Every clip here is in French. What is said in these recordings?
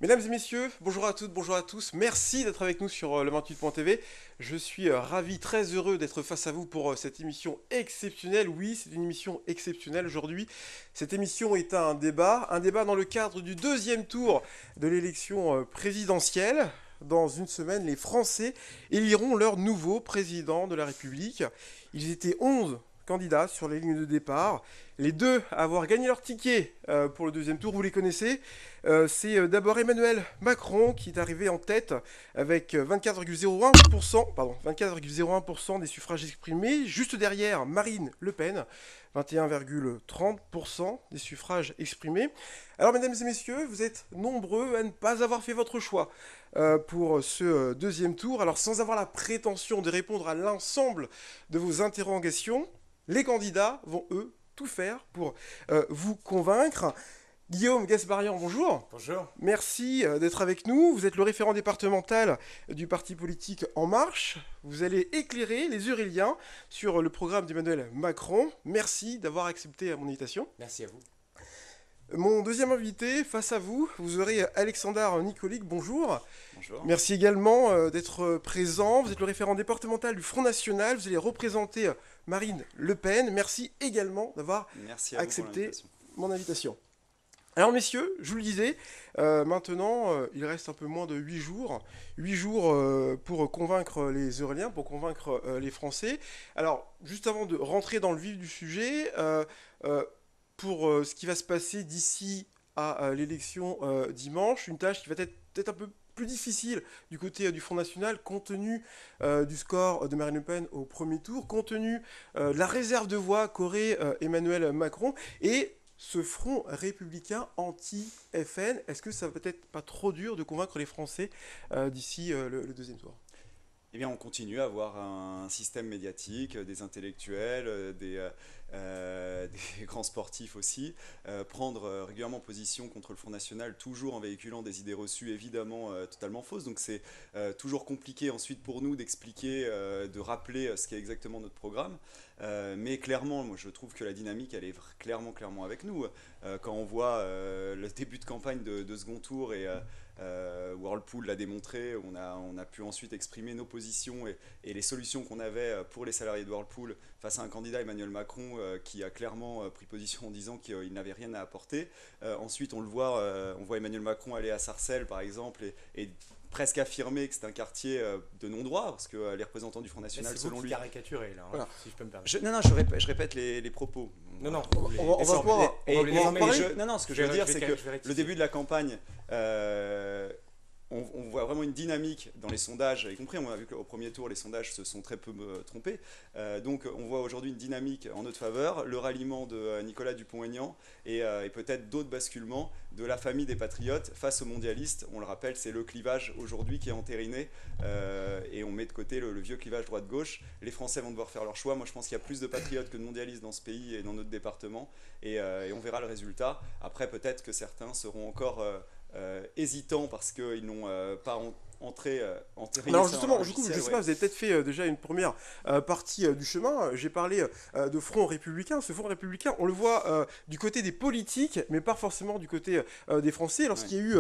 Mesdames et messieurs, bonjour à toutes, bonjour à tous. Merci d'être avec nous sur le 28.tv. Je suis ravi, très heureux d'être face à vous pour cette émission exceptionnelle. Oui, c'est une émission exceptionnelle aujourd'hui. Cette émission est un débat dans le cadre du deuxième tour de l'élection présidentielle. Dans une semaine, les Français éliront leur nouveau président de la République. Ils étaient 11 candidats sur les lignes de départ. Les deux à avoir gagné leur ticket pour le deuxième tour, vous les connaissez. C'est d'abord Emmanuel Macron qui est arrivé en tête avec 24,01% des suffrages exprimés. Juste derrière, Marine Le Pen, 21,30% des suffrages exprimés. Alors, mesdames et messieurs, vous êtes nombreux à ne pas avoir fait votre choix pour ce deuxième tour. Alors, sans avoir la prétention de répondre à l'ensemble de vos interrogations, les candidats vont, eux, tout faire pour vous convaincre. Guillaume Gasparian, bonjour. Bonjour. Merci d'être avec nous. Vous êtes le référent départemental du parti politique En Marche. Vous allez éclairer les Euréliens sur le programme d'Emmanuel Macron. Merci d'avoir accepté mon invitation. Merci à vous. Mon deuxième invité, face à vous, vous aurez Alexandre Nicolic, bonjour. Bonjour. Merci également d'être présent. Vous êtes le référent départemental du Front National. Vous allez représenter Marine Le Pen. Merci également d'avoir accepté mon invitation. Alors messieurs, je vous le disais, maintenant il reste un peu moins de 8 jours. 8 jours pour convaincre les Euréliens, pour convaincre les Français. Alors, juste avant de rentrer dans le vif du sujet, pour ce qui va se passer d'ici à l'élection dimanche, une tâche qui va être peut-être un peu plus difficile du côté du Front National, compte tenu du score de Marine Le Pen au premier tour, compte tenu de la réserve de voix qu'aurait Emmanuel Macron, et ce front républicain anti-FN, est-ce que ça va peut-être pas trop dur de convaincre les Français d'ici le deuxième tour? Eh bien, on continue à avoir un système médiatique, des intellectuels, des grands sportifs aussi, prendre régulièrement position contre le Front National, toujours en véhiculant des idées reçues évidemment totalement fausses. Donc c'est toujours compliqué ensuite pour nous d'expliquer, de rappeler ce qu'est exactement notre programme. Mais clairement, moi je trouve que la dynamique, elle est clairement avec nous. Quand on voit le début de campagne de second tour et Whirlpool l'a démontré, on a pu ensuite exprimer nos positions et les solutions qu'on avait pour les salariés de Whirlpool face à un candidat Emmanuel Macron qui a clairement pris position en disant qu'il n'avait rien à apporter. Ensuite on voit Emmanuel Macron aller à Sarcelles par exemple et presque affirmer que c'est un quartier de non-droit, parce que les représentants du Front National, selon lui... caricaturé, là, Voilà. si je peux me permettre. Non, je répète les propos. Non, non, On va pouvoir... Non, ce que je veux dire, c'est que le début de la campagne, on voit vraiment une dynamique dans les sondages, y compris on a vu qu'au premier tour les sondages se sont très peu trompés, donc on voit aujourd'hui une dynamique en notre faveur, le ralliement de Nicolas Dupont-Aignan et peut-être d'autres basculements de la famille des patriotes face aux mondialistes. On le rappelle, c'est le clivage aujourd'hui qui est entériné et on met de côté le vieux clivage droite-gauche. Les Français vont devoir faire leur choix. Moi je pense qu'il y a plus de patriotes que de mondialistes dans ce pays et dans notre département et on verra le résultat. Après peut-être que certains seront encore... hésitants parce qu'ils n'ont pas entériné. Alors justement, je sais pas, vous avez peut-être fait déjà une première partie du chemin. J'ai parlé de front républicain. Ce front républicain, on le voit du côté des politiques, mais pas forcément du côté des Français. Lorsqu'il y a eu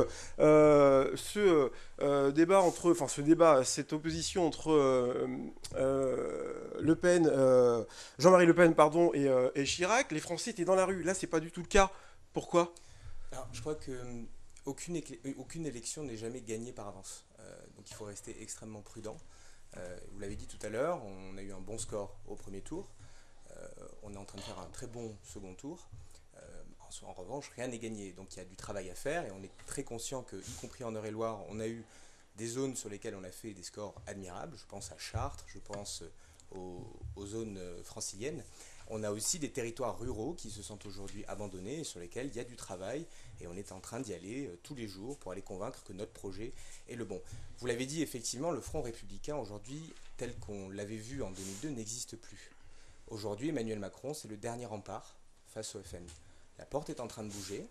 cette opposition entre Le Pen, Jean-Marie Le Pen, pardon, et Chirac, les Français étaient dans la rue. Là, c'est pas du tout le cas. Pourquoi? Alors, je crois que aucune élection n'est jamais gagnée par avance. Donc il faut rester extrêmement prudent. Vous l'avez dit tout à l'heure, on a eu un bon score au premier tour. On est en train de faire un très bon second tour. En revanche, rien n'est gagné. Donc il y a du travail à faire et on est très conscient que, y compris en Eure-et-Loir, on a eu des zones sur lesquelles on a fait des scores admirables. Je pense à Chartres, je pense aux zones franciliennes. On a aussi des territoires ruraux qui se sentent aujourd'hui abandonnés et sur lesquels il y a du travail et on est en train d'y aller tous les jours pour aller convaincre que notre projet est le bon. Vous l'avez dit, effectivement, le Front républicain aujourd'hui, tel qu'on l'avait vu en 2002, n'existe plus. Aujourd'hui, Emmanuel Macron, c'est le dernier rempart face au FN. La porte est en train de bouger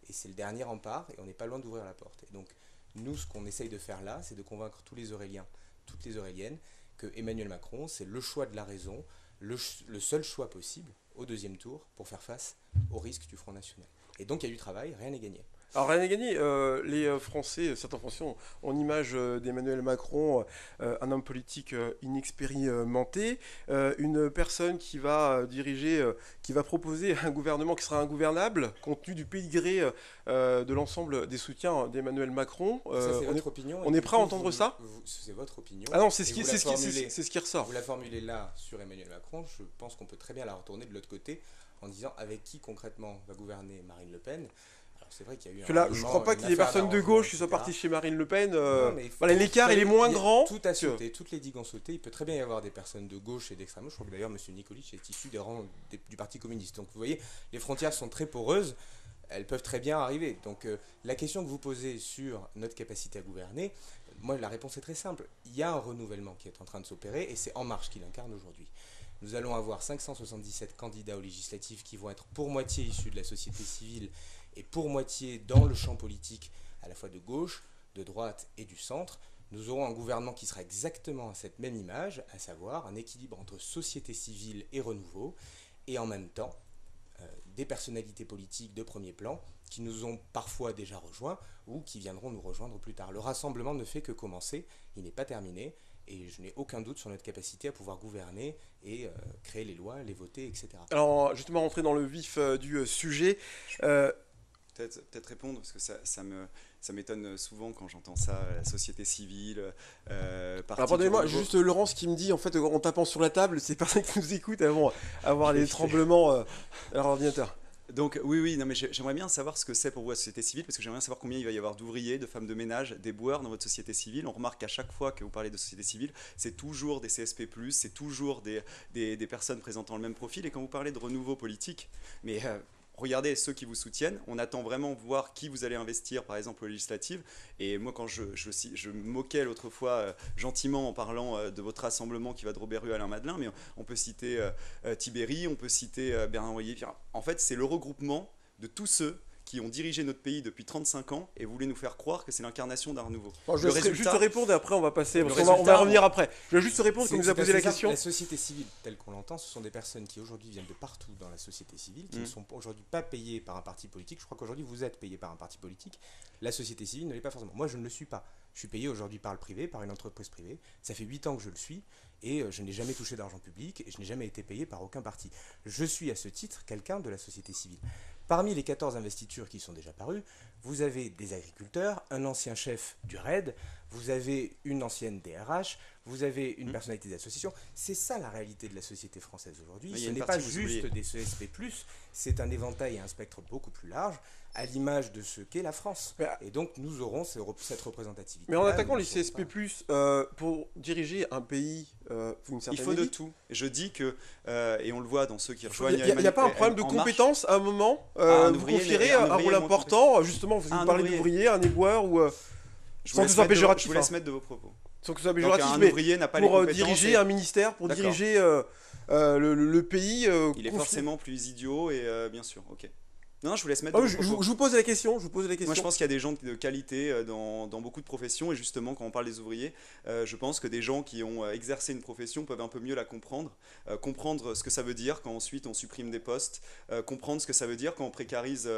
et c'est le dernier rempart et on n'est pas loin d'ouvrir la porte. Et donc, nous, ce qu'on essaye de faire là, c'est de convaincre tous les Euréliens, toutes les Euréliennes, que Emmanuel Macron, c'est le choix de la raison, le seul choix possible au deuxième tour pour faire face au risque du Front National. Et donc il y a du travail, rien n'est gagné. Alors rien n'est gagné. Les Français, certains Français ont en image d'Emmanuel Macron un homme politique inexpérimenté, une personne qui va diriger, qui va proposer un gouvernement qui sera ingouvernable, compte tenu du pédigré de l'ensemble des soutiens d'Emmanuel Macron. Ça, c'est votre opinion. On est prêt à entendre ça? C'est votre opinion. Ah non, c'est ce qui ressort. Vous la formulez là sur Emmanuel Macron. Je pense qu'on peut très bien la retourner de l'autre côté en disant avec qui concrètement va gouverner Marine Le Pen. C'est vrai qu'il y a eu je ne crois pas qu'il y ait personne de gauche qui soit parti chez Marine Le Pen. Voilà, l'écart il est moins grand. Tout a sauté, toutes les digues ont sauté. Il peut très bien y avoir des personnes de gauche et d'extrême gauche. Je crois que d'ailleurs M. Nikolic est issu des rangs du Parti communiste. Donc vous voyez, les frontières sont très poreuses. Elles peuvent très bien arriver. Donc la question que vous posez sur notre capacité à gouverner, moi la réponse est très simple. Il y a un renouvellement qui est en train de s'opérer et c'est En Marche qui l'incarne aujourd'hui. Nous allons avoir 577 candidats aux législatives qui vont être pour moitié issus de la société civile et pour moitié dans le champ politique, à la fois de gauche, de droite et du centre. Nous aurons un gouvernement qui sera exactement à cette même image, à savoir un équilibre entre société civile et renouveau, et en même temps, des personnalités politiques de premier plan qui nous ont parfois déjà rejoints ou qui viendront nous rejoindre plus tard. Le rassemblement ne fait que commencer, il n'est pas terminé, et je n'ai aucun doute sur notre capacité à pouvoir gouverner et créer les lois, les voter, etc. Alors, justement, rentrer dans le vif du sujet... Peut-être répondre, parce que ça m'étonne souvent quand j'entends ça, la société civile, pardonnez-moi, juste Laurence qui me dit, en fait, en tapant sur la table, c'est personne qui nous écoute avant avoir les tremblements à leur ordinateur. Donc oui, non, mais j'aimerais bien savoir ce que c'est pour vous la société civile, parce que j'aimerais bien savoir combien il va y avoir d'ouvriers, de femmes de ménage, d'éboueurs dans votre société civile. On remarque qu'à chaque fois que vous parlez de société civile, c'est toujours des CSP+, c'est toujours des personnes présentant le même profil. Et quand vous parlez de renouveau politique, mais... regardez ceux qui vous soutiennent, on attend vraiment voir qui vous allez investir, par exemple aux législatives. Et moi, quand je me moquais l'autre fois gentiment en parlant de votre rassemblement qui va de Robert Rue à Alain Madelin, mais on peut citer Tibéri, on peut citer Bernard Royer. En fait, c'est le regroupement de tous ceux qui ont dirigé notre pays depuis 35 ans et voulaient nous faire croire que c'est l'incarnation d'un renouveau. Bon, je vais juste répondre et après on va passer, on va revenir après. Je vais juste répondre comme nous a posé la question. La société civile telle qu'on l'entend, ce sont des personnes qui aujourd'hui viennent de partout dans la société civile, qui ne sont aujourd'hui pas payées par un parti politique. Je crois qu'aujourd'hui vous êtes payé par un parti politique. La société civile ne l'est pas forcément. Moi je ne le suis pas. Je suis payé aujourd'hui par le privé, par une entreprise privée. Ça fait 8 ans que je le suis. Et je n'ai jamais touché d'argent public et je n'ai jamais été payé par aucun parti. Je suis à ce titre quelqu'un de la société civile. Parmi les 14 investitures qui sont déjà parues, vous avez des agriculteurs, un ancien chef du RAID, vous avez une ancienne DRH, vous avez une personnalité d'association. C'est ça la réalité de la société française aujourd'hui. Ce n'est pas juste des CSP+, c'est un éventail et un spectre beaucoup plus large, à l'image de ce qu'est la France. Et donc nous aurons cette représentativité. Mais en attaquant les CSP+, pour diriger un pays, il faut de tout. Je dis que, et on le voit dans ceux qui rejoignent... Il n'y a pas un problème de compétence à un moment vous confierez un rôle important, justement, vous parlez d'ouvrier, un éboueur ou... sans que ce soit péjoratif. Je vous laisse mettre de vos propos. Sans que ce soit péjoratif, mais pour diriger un ministère, pour diriger le pays... il est forcément plus idiot et bien sûr, ok. Non, je vous laisse mettre. Je vous pose la question. Moi, je pense qu'il y a des gens de qualité dans beaucoup de professions. Et justement, quand on parle des ouvriers, je pense que des gens qui ont exercé une profession peuvent un peu mieux la comprendre. Comprendre ce que ça veut dire quand ensuite on supprime des postes. Comprendre ce que ça veut dire quand on précarise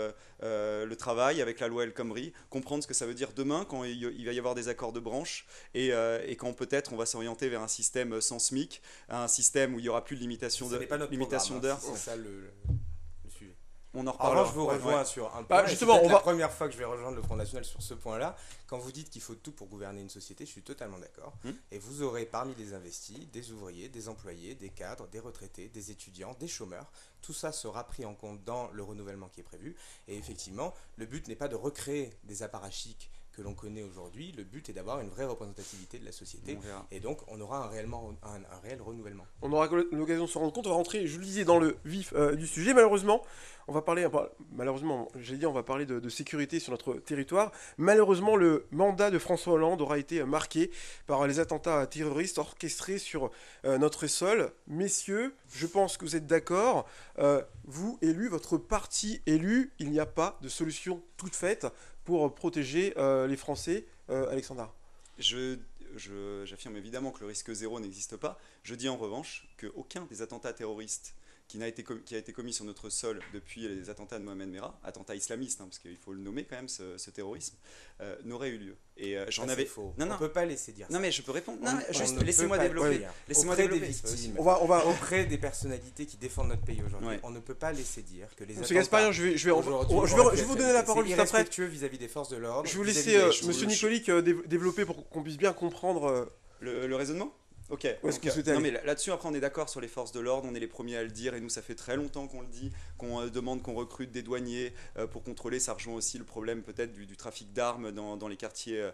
le travail avec la loi El Khomri. Comprendre ce que ça veut dire demain quand il va y avoir des accords de branche. Et quand peut-être on va s'orienter vers un système sans SMIC. Un système où il n'y aura plus de limitation d'heures. C'est ça le sujet. On en reparlera. Je vous rejoins sur un point. Justement, c'est la première fois que je vais rejoindre le Front National sur ce point-là. Quand vous dites qu'il faut tout pour gouverner une société, je suis totalement d'accord. Et vous aurez parmi les investis des ouvriers, des employés, des cadres, des retraités, des étudiants, des chômeurs. Tout ça sera pris en compte dans le renouvellement qui est prévu. Et effectivement, le but n'est pas de recréer des apparatchiks que l'on connaît aujourd'hui. Le but est d'avoir une vraie représentativité de la société. Et donc, on aura un réel renouvellement. On aura l'occasion de se rendre compte. On va rentrer, je le disais, dans le vif du sujet. Malheureusement, on va parler de sécurité sur notre territoire. Malheureusement, le mandat de François Hollande aura été marqué par les attentats terroristes orchestrés sur notre sol. Messieurs, je pense que vous êtes d'accord. Vous, élus, votre parti élu, il n'y a pas de solution toute faite pour protéger les Français. Alexandra. J'affirme évidemment que le risque zéro n'existe pas. Je dis en revanche qu'aucun des attentats terroristes qui a été commis sur notre sol depuis les attentats de Mohamed Merah, attentats islamistes, parce qu'il faut le nommer quand même, ce terrorisme, n'aurait eu lieu. Et j'en avais... Faux. Non, on ne peut pas laisser dire ça. Non, mais je peux répondre. Juste laissez-moi développer. Laissez-moi développer. Des victimes, auprès des personnalités qui défendent notre pays aujourd'hui, on ne peut pas laisser dire que les Monsieur Gasparien, je vais vous donner la parole juste après. Irrespectueux vis-à-vis des forces de l'ordre. Je vais vous laisser Monsieur Nicolic développer pour qu'on puisse bien comprendre le raisonnement. Ok. Non mais là-dessus après on est d'accord sur les forces de l'ordre, on est les premiers à le dire et nous ça fait très longtemps qu'on le dit, qu'on demande qu'on recrute des douaniers pour contrôler. Ça rejoint aussi le problème peut-être du trafic d'armes dans les quartiers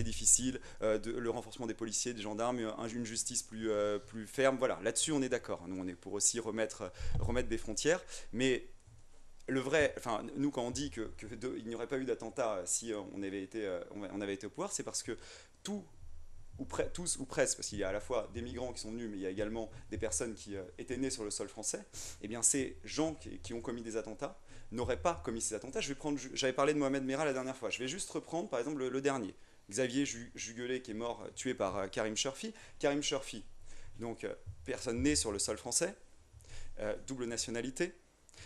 difficiles, le renforcement des policiers, des gendarmes, une justice plus ferme. Voilà, là-dessus on est d'accord. Nous on est pour aussi remettre des frontières, mais nous quand on dit qu'il n'y aurait pas eu d'attentat si on avait été au pouvoir, c'est parce que tous ou presque, parce qu'il y a à la fois des migrants qui sont venus, mais il y a également des personnes qui étaient nées sur le sol français, et bien ces gens qui ont commis des attentats n'auraient pas commis ces attentats. J'avais parlé de Mohamed Merah la dernière fois, je vais juste reprendre par exemple le dernier, Xavier Juguelet qui est mort, tué par Karim Cherfi. Karim Cherfi, donc personne née sur le sol français, double nationalité.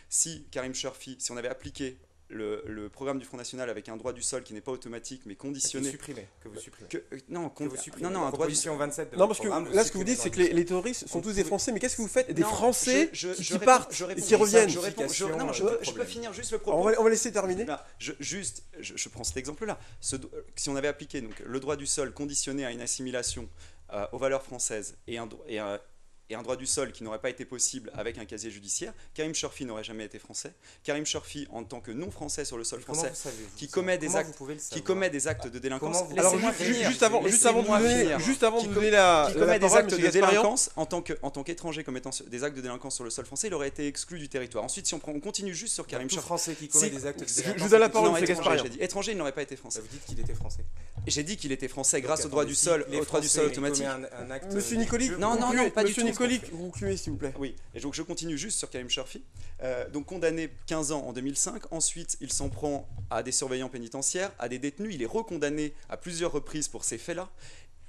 Si Karim Cherfi, si on avait appliqué le programme du Front National avec un droit du sol qui n'est pas automatique mais conditionné. Que vous supprimez. Non, un droit du sol 27 de non, parce que là, ce que vous dites, c'est que les terroristes sont tous des Français, mais qu'est-ce que vous faites des Français qui partent et qui reviennent? Je peux finir juste le propos. On va laisser terminer. Je prends cet exemple-là. Si on avait appliqué donc, le droit du sol conditionné à une assimilation aux valeurs françaises et un droit du sol qui n'aurait pas été possible avec un casier judiciaire, Karim Cherfi n'aurait jamais été français. Karim Cherfi, en tant que non-français sur le sol français, qui commet des actes de délinquance... Alors, juste avant de donner la parole, de délinquance, en tant qu'étranger commettant des actes de délinquance sur le sol français, il aurait été exclu du territoire. Ensuite, si on continue juste sur Karim Cherfi... Français qui commet des actes de délinquance... Je vous donne la parole, c'est Gasparien. Étranger, il n'aurait pas été français. Vous dites qu'il était français. J'ai dit qu'il était français grâce au droit du sol automatique. Monsieur Nicolic, non, pas du tout. Nicolic, vous concluez s'il vous plaît. Oui, et donc je continue juste sur Karim Cherfi. Donc condamné 15 ans en 2005, ensuite il s'en prend à des surveillants pénitentiaires, à des détenus, il est recondamné à plusieurs reprises pour ces faits-là.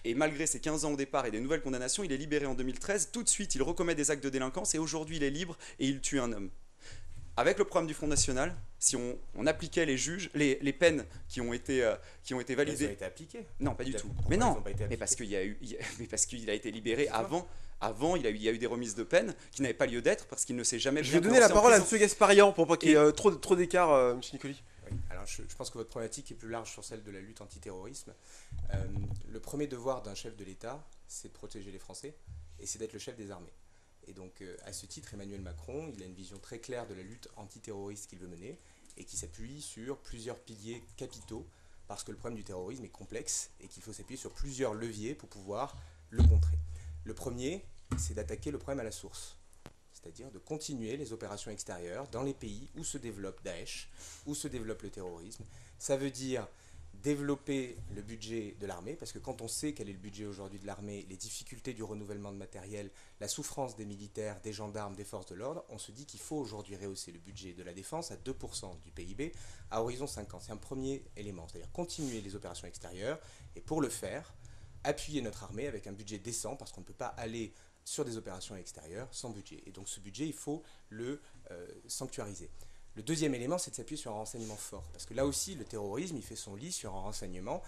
Et malgré ses 15 ans au départ et des nouvelles condamnations, il est libéré en 2013. Tout de suite, il recommet des actes de délinquance et aujourd'hui il est libre et il tue un homme. Avec le programme du Front National, si on appliquait les peines qui ont été validées... Elles ont été appliquées. Non, pas du tout. Mais non, mais parce qu'il a été libéré avant. Avant, il y a eu des remises de peine qui n'avaient pas lieu d'être parce qu'il ne s'est jamais... Je vais donner la parole à M. Gasparian pour pas qu'il y ait trop d'écart, M. Nicolic. Oui. Alors je pense que votre problématique est plus large sur celle de la lutte antiterrorisme. Le premier devoir d'un chef de l'État, c'est de protéger les Français et c'est d'être le chef des armées. Et donc, à ce titre, Emmanuel Macron, il a une vision très claire de la lutte antiterroriste qu'il veut mener et qui s'appuie sur plusieurs piliers capitaux parce que le problème du terrorisme est complexe et qu'il faut s'appuyer sur plusieurs leviers pour pouvoir le contrer. Le premier, c'est d'attaquer le problème à la source, c'est-à-dire de continuer les opérations extérieures dans les pays où se développe Daesh, où se développe le terrorisme. Ça veut dire développer le budget de l'armée, parce que quand on sait quel est le budget aujourd'hui de l'armée, les difficultés du renouvellement de matériel, la souffrance des militaires, des gendarmes, des forces de l'ordre, on se dit qu'il faut aujourd'hui rehausser le budget de la défense à 2% du PIB à horizon 5 ans. C'est un premier élément, c'est-à-dire continuer les opérations extérieures, et pour le faire, appuyer notre armée avec un budget décent, parce qu'on ne peut pas aller sur des opérations extérieures sans budget. Et donc ce budget, il faut le sanctuariser. Le deuxième élément, c'est de s'appuyer sur un renseignement fort. Parce que là aussi, le terrorisme, il fait son lit sur un renseignement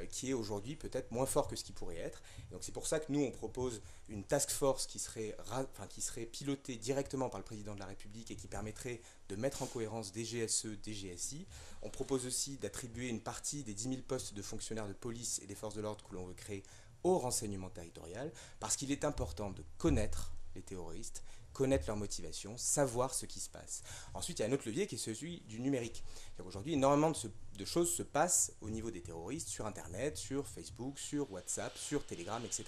qui est aujourd'hui peut-être moins fort que ce qui pourrait être. Et donc c'est pour ça que nous, on propose une task force qui serait pilotée directement par le président de la République et qui permettrait de mettre en cohérence des GSE, des GSI. On propose aussi d'attribuer une partie des 10 000 postes de fonctionnaires de police et des forces de l'ordre que l'on veut créer au renseignement territorial, parce qu'il est important de connaître les terroristes, connaître leurs motivations, savoir ce qui se passe. Ensuite, il y a un autre levier qui est celui du numérique. Aujourd'hui, énormément de choses se passent au niveau des terroristes sur Internet, sur Facebook, sur WhatsApp, sur Telegram, etc.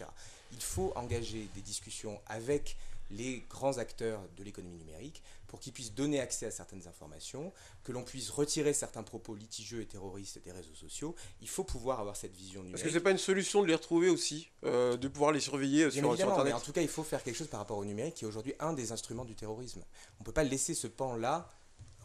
Il faut engager des discussions avec les grands acteurs de l'économie numérique pour qu'ils puissent donner accès à certaines informations, que l'on puisse retirer certains propos litigieux et terroristes des réseaux sociaux. Il faut pouvoir avoir cette vision numérique. Est-ce que ce n'est pas une solution de les retrouver aussi, de pouvoir les surveiller sur Internet? Mais en tout cas, il faut faire quelque chose par rapport au numérique qui est aujourd'hui un des instruments du terrorisme. On ne peut pas laisser ce pan-là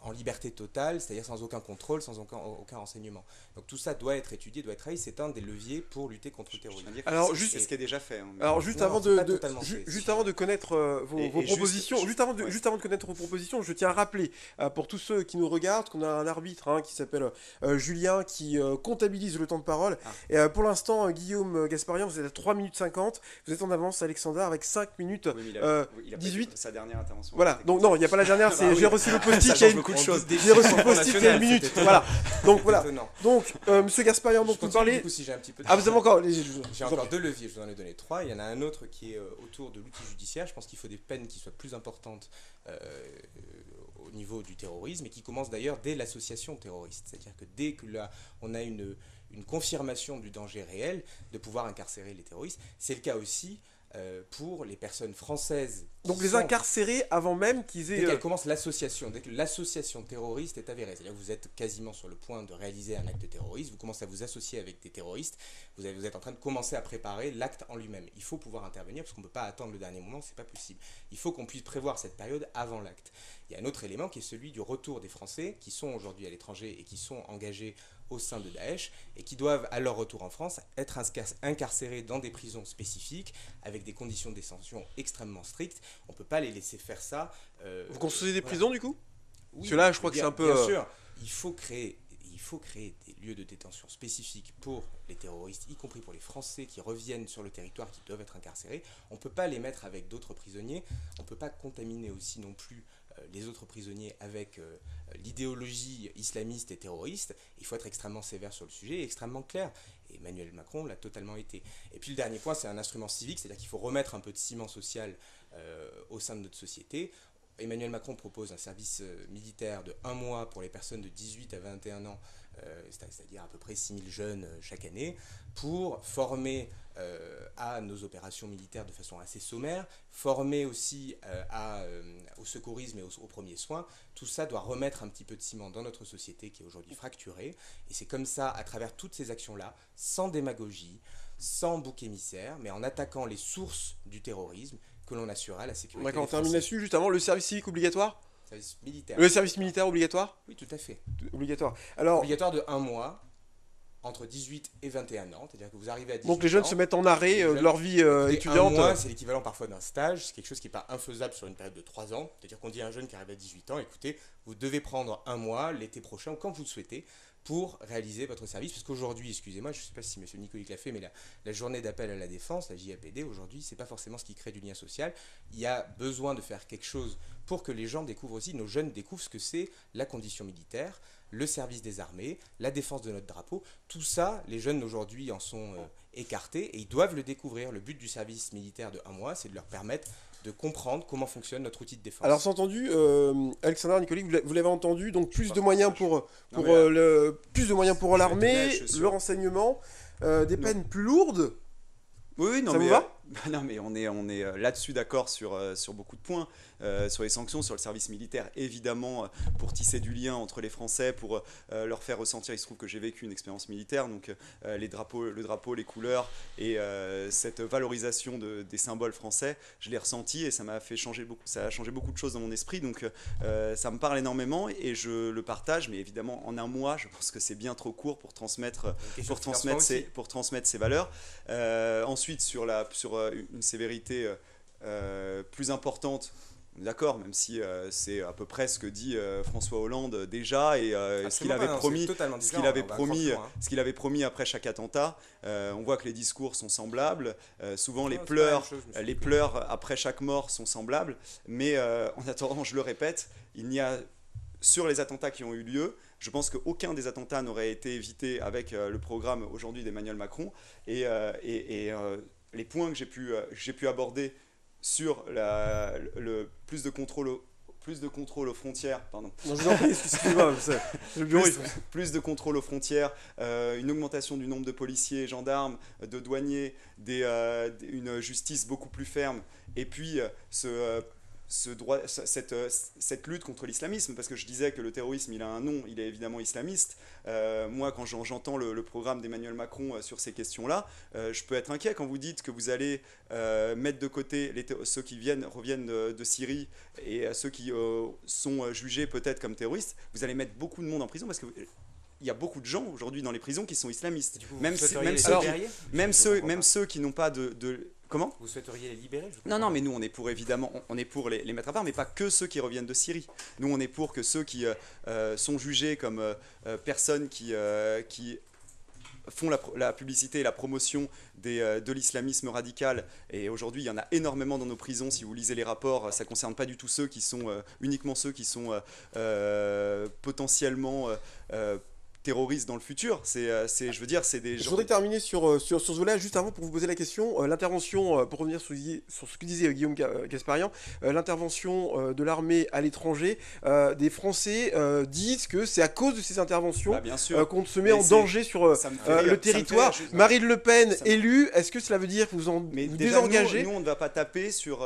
en liberté totale, c'est-à-dire sans aucun contrôle, sans aucun renseignement. Donc tout ça doit être étudié, doit être travaillé, c'est un des leviers pour lutter contre le terrorisme. Alors juste, c'est ce qui est déjà fait. Hein, alors juste avant de connaître vos propositions, juste avant de connaître vos propositions, je tiens à rappeler pour tous ceux qui nous regardent qu'on a un arbitre qui s'appelle Julien qui comptabilise le temps de parole. Et pour l'instant, Guillaume Gasparian, vous êtes à 3 minutes 50, vous êtes en avance, Alexandre, avec 5 minutes il a 18. Sa dernière intervention. Voilà, donc non, il n'y a pas la dernière, c'est j'ai reçu le post-it, il y a beaucoup de choses. J'ai reçu le post-it il y a une minute. Voilà. Donc voilà. Donc Monsieur Gasparian, donc vous parlez. Si j'ai un petit peu vous avez encore. J'ai encore 2 leviers, je vous en ai donné 3. Il y en a un autre qui est autour de l'outil judiciaire. Je pense qu'il faut des peines qui soient plus importantes au niveau du terrorisme et qui commencent d'ailleurs dès l'association terroriste. C'est-à-dire que dès que là, on a une confirmation du danger réel, de pouvoir incarcérer les terroristes. C'est le cas aussi pour les personnes françaises. Donc les incarcérer avant même qu'ils aient... Dès qu'elle commence l'association, dès que l'association terroriste est avérée, c'est-à-dire que vous êtes quasiment sur le point de réaliser un acte terroriste, vous commencez à vous associer avec des terroristes, vous êtes en train de commencer à préparer l'acte en lui-même. Il faut pouvoir intervenir parce qu'on ne peut pas attendre le dernier moment, c'est pas possible. Il faut qu'on puisse prévoir cette période avant l'acte. Il y a un autre élément qui est celui du retour des Français qui sont aujourd'hui à l'étranger et qui sont engagés au sein de Daesh et qui doivent, à leur retour en France, être incarcérés dans des prisons spécifiques avec des conditions de détention extrêmement strictes. On ne peut pas les laisser faire ça. Vous construisez des prisons du coup? Oui, parce que là, je crois que c'est un peu... Bien sûr, il faut créer des lieux de détention spécifiques pour les terroristes, y compris pour les Français qui reviennent sur le territoire, qui doivent être incarcérés. On ne peut pas les mettre avec d'autres prisonniers. On ne peut pas contaminer aussi non plus les autres prisonniers avec l'idéologie islamiste et terroriste. Il faut être extrêmement sévère sur le sujet et extrêmement clair. Et Emmanuel Macron l'a totalement été. Et puis le dernier point, c'est un instrument civique, c'est-à-dire qu'il faut remettre un peu de ciment social au sein de notre société. Emmanuel Macron propose un service militaire de 1 mois pour les personnes de 18 à 21 ans, c'est-à-dire à peu près 6 000 jeunes chaque année, pour former à nos opérations militaires de façon assez sommaire, former aussi au secourisme et aux premiers soins. Tout ça doit remettre un petit peu de ciment dans notre société qui est aujourd'hui fracturée. Et c'est comme ça, à travers toutes ces actions-là, sans démagogie, sans bouc émissaire, mais en attaquant les sources du terrorisme, que l'on assurera la sécurité. D'accord, on termine là-dessus, juste avant, le service civique obligatoire ? Service militaire. Le service militaire obligatoire ? Oui, tout à fait. Obligatoire. Alors, obligatoire de 1 mois, entre 18 et 21 ans, c'est-à-dire que vous arrivez à 18 ans. Donc les jeunes se mettent en arrêt de leur vie étudiante. 1 mois, c'est l'équivalent parfois d'un stage, c'est quelque chose qui n'est pas infaisable sur une période de 3 ans. C'est-à-dire qu'on dit à un jeune qui arrive à 18 ans, écoutez, vous devez prendre 1 mois, l'été prochain, ou quand vous le souhaitez, pour réaliser votre service. Parce qu'aujourd'hui, excusez-moi, je ne sais pas si M. Nicolic l'a fait, mais la journée d'appel à la défense, la JAPD, aujourd'hui, ce n'est pas forcément ce qui crée du lien social. Il y a besoin de faire quelque chose pour que les gens découvrent aussi, nos jeunes découvrent ce que c'est la condition militaire, le service des armées, la défense de notre drapeau. Tout ça, les jeunes d'aujourd'hui en sont écartés et ils doivent le découvrir. Le but du service militaire de 1 mois, c'est de leur permettre de comprendre comment fonctionne notre outil de défense. Alors, c'est entendu, Alexandre Nicolic, vous l'avez entendu, donc plus de moyens pour l'armée, le renseignement, des peines plus lourdes. Oui, non, ça mais, vous va non, mais on est là-dessus d'accord sur beaucoup de points. Sur les sanctions, sur le service militaire, évidemment, pour tisser du lien entre les Français, pour leur faire ressentir. Il se trouve que j'ai vécu une expérience militaire, donc le drapeau, les couleurs et cette valorisation des symboles français, je l'ai ressenti et ça m'a fait changer beaucoup. Ça a changé beaucoup de choses dans mon esprit, donc ça me parle énormément et je le partage. Mais évidemment, en 1 mois, je pense que c'est bien trop court pour transmettre ces valeurs. Ensuite, sur une sévérité plus importante. D'accord, même si c'est à peu près ce que dit François Hollande déjà et ce qu'il avait promis après chaque attentat. On voit que les discours sont semblables, souvent les pleurs après chaque mort sont semblables, mais en attendant, je le répète, il n'y a sur les attentats qui ont eu lieu, je pense qu'aucun des attentats n'aurait été évité avec le programme aujourd'hui d'Emmanuel Macron et les points que j'ai pu aborder sur le plus de contrôle aux frontières, pardon. Non, je vous en prie, excusez-moi, c'est le bureau. Plus de contrôle aux frontières, une augmentation du nombre de policiers, gendarmes, de douaniers, une justice beaucoup plus ferme, et puis cette lutte contre l'islamisme, parce que je disais que le terrorisme, il a un nom, il est évidemment islamiste. Moi, quand j'entends le programme d'Emmanuel Macron sur ces questions-là, je peux être inquiet quand vous dites que vous allez mettre de côté ceux qui reviennent de Syrie et ceux qui sont jugés peut-être comme terroristes. Vous allez mettre beaucoup de monde en prison parce que il y a beaucoup de gens aujourd'hui dans les prisons qui sont islamistes. Même ceux qui n'ont pas de Comment ? Vous souhaiteriez les libérer ? Non, mais nous, on est pour, évidemment, on est pour les mettre à part, mais pas que ceux qui reviennent de Syrie. Nous, on est pour que ceux qui sont jugés comme personnes qui font la publicité et la promotion de l'islamisme radical. Et aujourd'hui, il y en a énormément dans nos prisons. Si vous lisez les rapports, ça ne concerne pas du tout ceux qui sont, uniquement ceux qui sont potentiellement terroristes dans le futur. Je veux dire, c'est des gens... Je voudrais terminer sur ce volet juste avant pour vous poser la question. L'intervention, pour revenir sur ce que disait Guillaume Gasparian, l'intervention de l'armée à l'étranger, des Français disent que c'est à cause de ces interventions qu'on se met en danger sur le territoire. Marine Le Pen élue, est-ce que cela veut dire que vous désengagez ? Nous, on ne va pas taper sur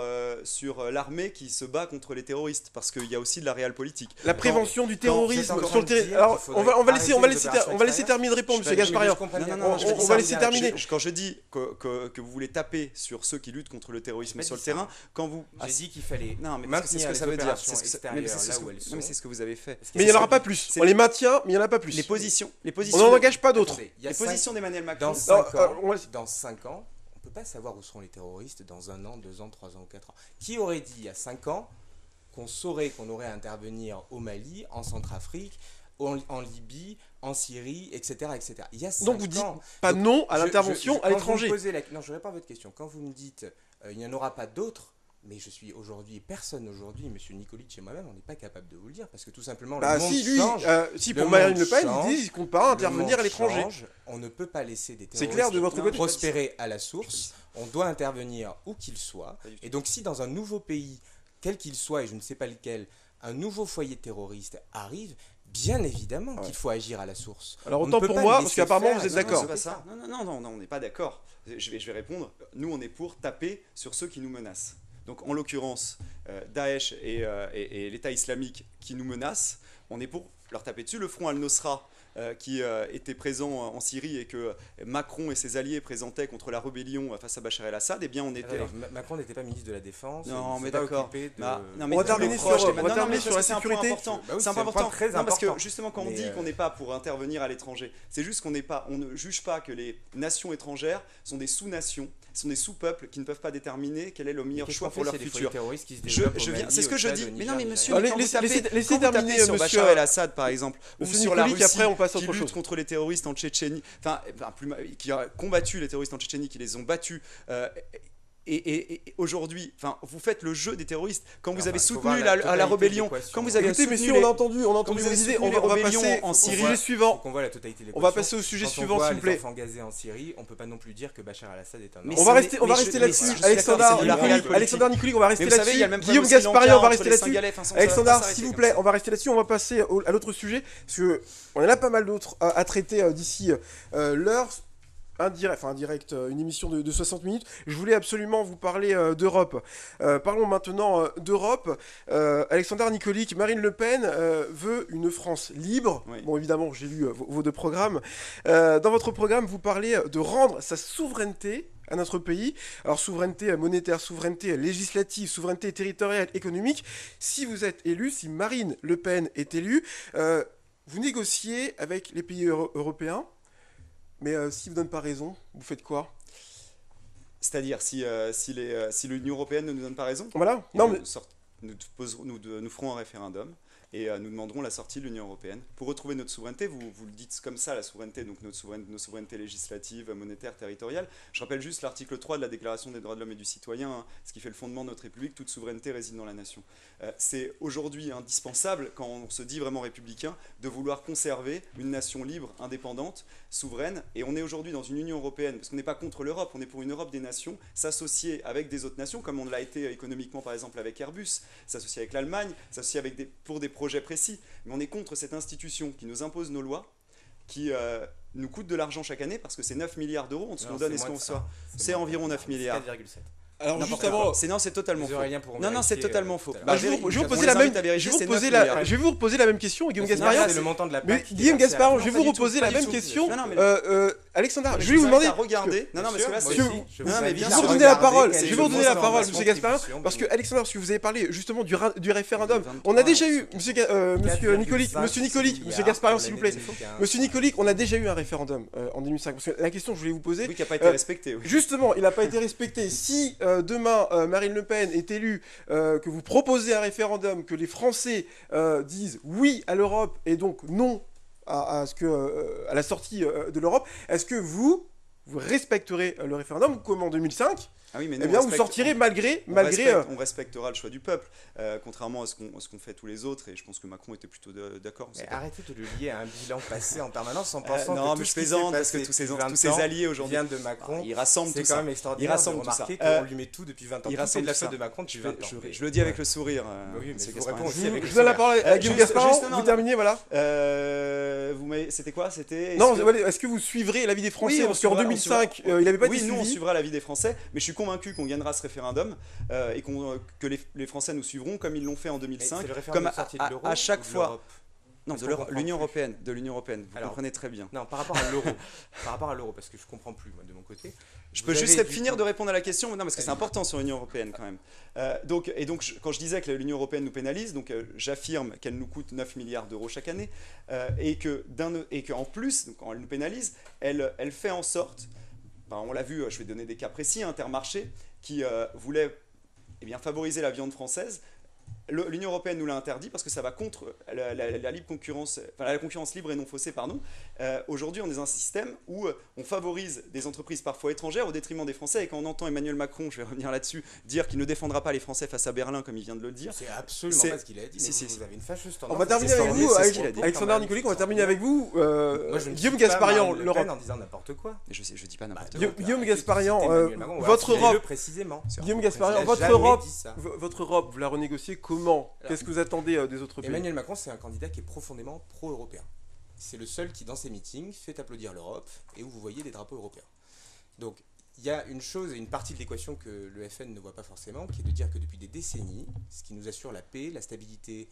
l'armée qui se bat contre les terroristes, parce qu'il y a aussi de la réelle politique. La prévention du terrorisme sur le territoire... Alors, on va laisser terminer de répondre, M. Gasparian. On va laisser terminer. Quand je dis que vous voulez taper sur ceux qui luttent contre le terrorisme sur le terrain, quand vous... J'ai dit qu'il fallait maintenir les opérations extérieures là où elles sont. Mais c'est ce que vous avez fait. Mais il n'y en aura pas plus. On les maintient, mais il n'y en a pas plus. Les positions. On n'en engage pas d'autres. Les positions d'Emmanuel Macron. Dans 5 ans, on ne peut pas savoir où seront les terroristes dans 1 an, 2 ans, 3 ans ou 4 ans. Qui aurait dit il y a 5 ans qu'on saurait qu'on aurait à intervenir au Mali, en Centrafrique, en Libye, en Syrie, etc. etc. Il y a 5 ans. Donc vous dites pas non à l'intervention à l'étranger. Non, je réponds à votre question. Quand vous me dites il n'y en aura pas d'autres, mais je suis aujourd'hui, personne aujourd'hui, M. Nikolic et moi-même, on n'est pas capable de vous le dire, parce que tout simplement le monde change. Si pour Marine Le Pen, ils disent qu'ils ne comptent pas intervenir à l'étranger. On ne peut pas laisser des c'est clair de votre côté prospérer à la source. On doit intervenir où qu'il soit. Et donc si dans un nouveau pays, quel qu'il soit, et je ne sais pas lequel, un nouveau foyer terroriste arrive, bien évidemment qu'il faut agir à la source. Alors autant pour moi, parce qu'apparemment vous êtes d'accord. Non, on n'est pas d'accord. Je vais répondre. Nous, on est pour taper sur ceux qui nous menacent. Donc en l'occurrence, Daesh et l'État islamique qui nous menacent, on est pour leur taper dessus. Le front Al-Nosra qui était présent en Syrie et que Macron et ses alliés présentaient contre la rébellion face à Bachar el-Assad, eh bien on était... Alors, Macron n'était pas ministre de la Défense. Non, mais d'accord. On va terminer sur la sécurité. C'est important. Très important. Parce que justement, quand on dit qu'on n'est pas pour intervenir à l'étranger, c'est juste qu'on ne juge pas que les nations étrangères sont des sous-nations, sont des sous-peuples qui ne peuvent pas déterminer quel est le meilleur choix pour leur futur. C'est ce que je dis. Mais non, mais monsieur, laissez terminer sur Bachar el-Assad par exemple, ou sur la Russie qui lutte contre les terroristes en Tchétchénie, qui a combattu les terroristes en Tchétchénie, qui les ont battus. Et aujourd'hui, vous faites le jeu des terroristes. Quand vous avez soutenu la rébellion, quand vous avez soutenu messieurs, on a entendu vos idées. On va passer en Syrie. Au sujet suivant. On voit la totalité des on va passer au sujet suivant, s'il vous plaît. Les enfants gazés en Syrie, on peut pas non plus dire que Bachar el-Assad est un. On va rester là-dessus. Alexandre Nicolic, on va rester là-dessus. Guillaume Gasparian, on va rester là-dessus. Alexandre, s'il vous plaît, on va rester là-dessus. On va passer à l'autre sujet parce que on en a pas mal d'autres à traiter d'ici l'heure. Indirect, une émission de 60 minutes. Je voulais absolument vous parler d'Europe. Parlons maintenant d'Europe. Alexandre Nicolic, Marine Le Pen veut une France libre. Oui. Bon, évidemment, j'ai lu vos 2 programmes. Dans votre programme, vous parlez de rendre sa souveraineté à notre pays. Alors, souveraineté monétaire, souveraineté législative, souveraineté territoriale, économique. Si vous êtes élu, si Marine Le Pen est élue, vous négociez avec les pays européens. Mais s'ils ne vous donnent pas raison, vous faites quoi ? C'est-à-dire, si l'Union européenne ne nous donne pas raison, voilà. Nous ferons un référendum et nous demanderons la sortie de l'Union européenne. Pour retrouver notre souveraineté, vous le dites comme ça, la souveraineté, donc nos souverainetés législatives, monétaires, territoriales. Je rappelle juste l'article 3 de la Déclaration des droits de l'homme et du citoyen, ce qui fait le fondement de notre République, toute souveraineté réside dans la nation. C'est aujourd'hui indispensable, quand on se dit vraiment républicain, de vouloir conserver une nation libre, indépendante, souveraine. Et on est aujourd'hui dans une Union européenne, parce qu'on n'est pas contre l'Europe, on est pour une Europe des nations, s'associer avec des autres nations, comme on l'a été économiquement par exemple avec Airbus, s'associer avec l'Allemagne, s'associer pour des projets précis. Mais on est contre cette institution qui nous impose nos lois, qui nous coûte de l'argent chaque année, parce que c'est 9 milliards d'euros, on se donne et ce qu'on reçoit. C'est environ 9 milliards. 4,7. Alors juste avant, non, c'est totalement faux. Non, c'est totalement faux. Je vais vous reposer la même question, Guillaume Gasparian. C'est le montant de la Mais Guillaume Gasparian, je vais vous reposer la même question. Alexandra, je vais vous demander. Regardez. Non, parce que là, je vais vous redonner la parole. Je vais vous redonner la parole, Monsieur Gasparian, parce que Alexandra, parce que vous avez parlé justement du référendum. On a déjà eu, Monsieur Nicolic, Monsieur Gasparian, s'il vous plaît, Monsieur Nicolic, on a déjà eu un référendum en 2005. Parce que la question que je voulais vous poser, oui, qui n'a pas été respectée. Justement, il n'a pas été respecté. Si demain Marine Le Pen est élue, que vous proposez un référendum, que les Français disent oui à l'Europe et donc non à la sortie de l'Europe, est-ce que vous respecterez le référendum comme en 2005 ? Ah oui, mais eh bien, vous sortirez malgré. On respectera le choix du peuple, contrairement à ce qu'on fait tous les autres, et je pense que Macron était plutôt d'accord. Arrêtez de le lier à un bilan passé en permanence en pensant non, que mais je plaisante parce que tous ces alliés aujourd'hui viennent de Macron. Ils rassemblent tout ça. C'est quand même extraordinaire de remarquer qu'on lui met tout depuis 20 ans. Ils rassemblent de la faute de Macron depuis 20 ans. Je le dis avec le sourire. Oui, mais vous répondez aussi avec le sourire. Je donne la parole à Guillaume Gasparian. Vous terminez, voilà. C'était quoi ? Non, est-ce que vous suivrez l'avis des Français ? Parce qu'en 2005, il n'avait pas été suivi. Oui, nous, on suivra l'avis des Français, mais je suis convaincu qu'on gagnera ce référendum et que les Français nous suivront comme ils l'ont fait en 2005, comme à chaque fois. Non, de l'Union européenne. Vous comprenez très bien. Non, par rapport à l'euro, parce que je comprends plus moi de mon côté. Je peux juste finir de répondre à la question, non, parce que c'est important sur l'Union européenne quand même. Quand je disais que l'Union européenne nous pénalise, j'affirme qu'elle nous coûte 9 milliards d'euros chaque année et qu'en plus, quand elle nous pénalise, elle fait en sorte, on l'a vu, je vais donner des cas précis, Intermarché qui voulait favoriser la viande française. L'Union européenne nous l'a interdit parce que ça va contre la libre concurrence, la concurrence libre et non faussée, pardon. Aujourd'hui, on est dans un système où on favorise des entreprises parfois étrangères au détriment des Français. Et quand on entend Emmanuel Macron, je vais revenir là-dessus, dire qu'il ne défendra pas les Français face à Berlin, comme il vient de le dire. C'est absolument pas ce qu'il a dit. Vous avez une fâcheuse tendance. On va terminer avec vous, Alexandre Nicolic. On va terminer avec vous, Guillaume Gasparian, l'Europe. En disant n'importe quoi. Je dis pas n'importe quoi. Guillaume Gasparian, votre Europe. Guillaume Gasparian, votre Europe, vous la renégociez comment ? Qu'est-ce que vous attendez des autres pays ? Emmanuel Macron, c'est un candidat qui est profondément pro-européen. C'est le seul qui, dans ses meetings, fait applaudir l'Europe et où vous voyez des drapeaux européens. Donc, il y a une chose et une partie de l'équation que le FN ne voit pas forcément, qui est de dire que depuis des décennies, ce qui nous assure la paix, la stabilité,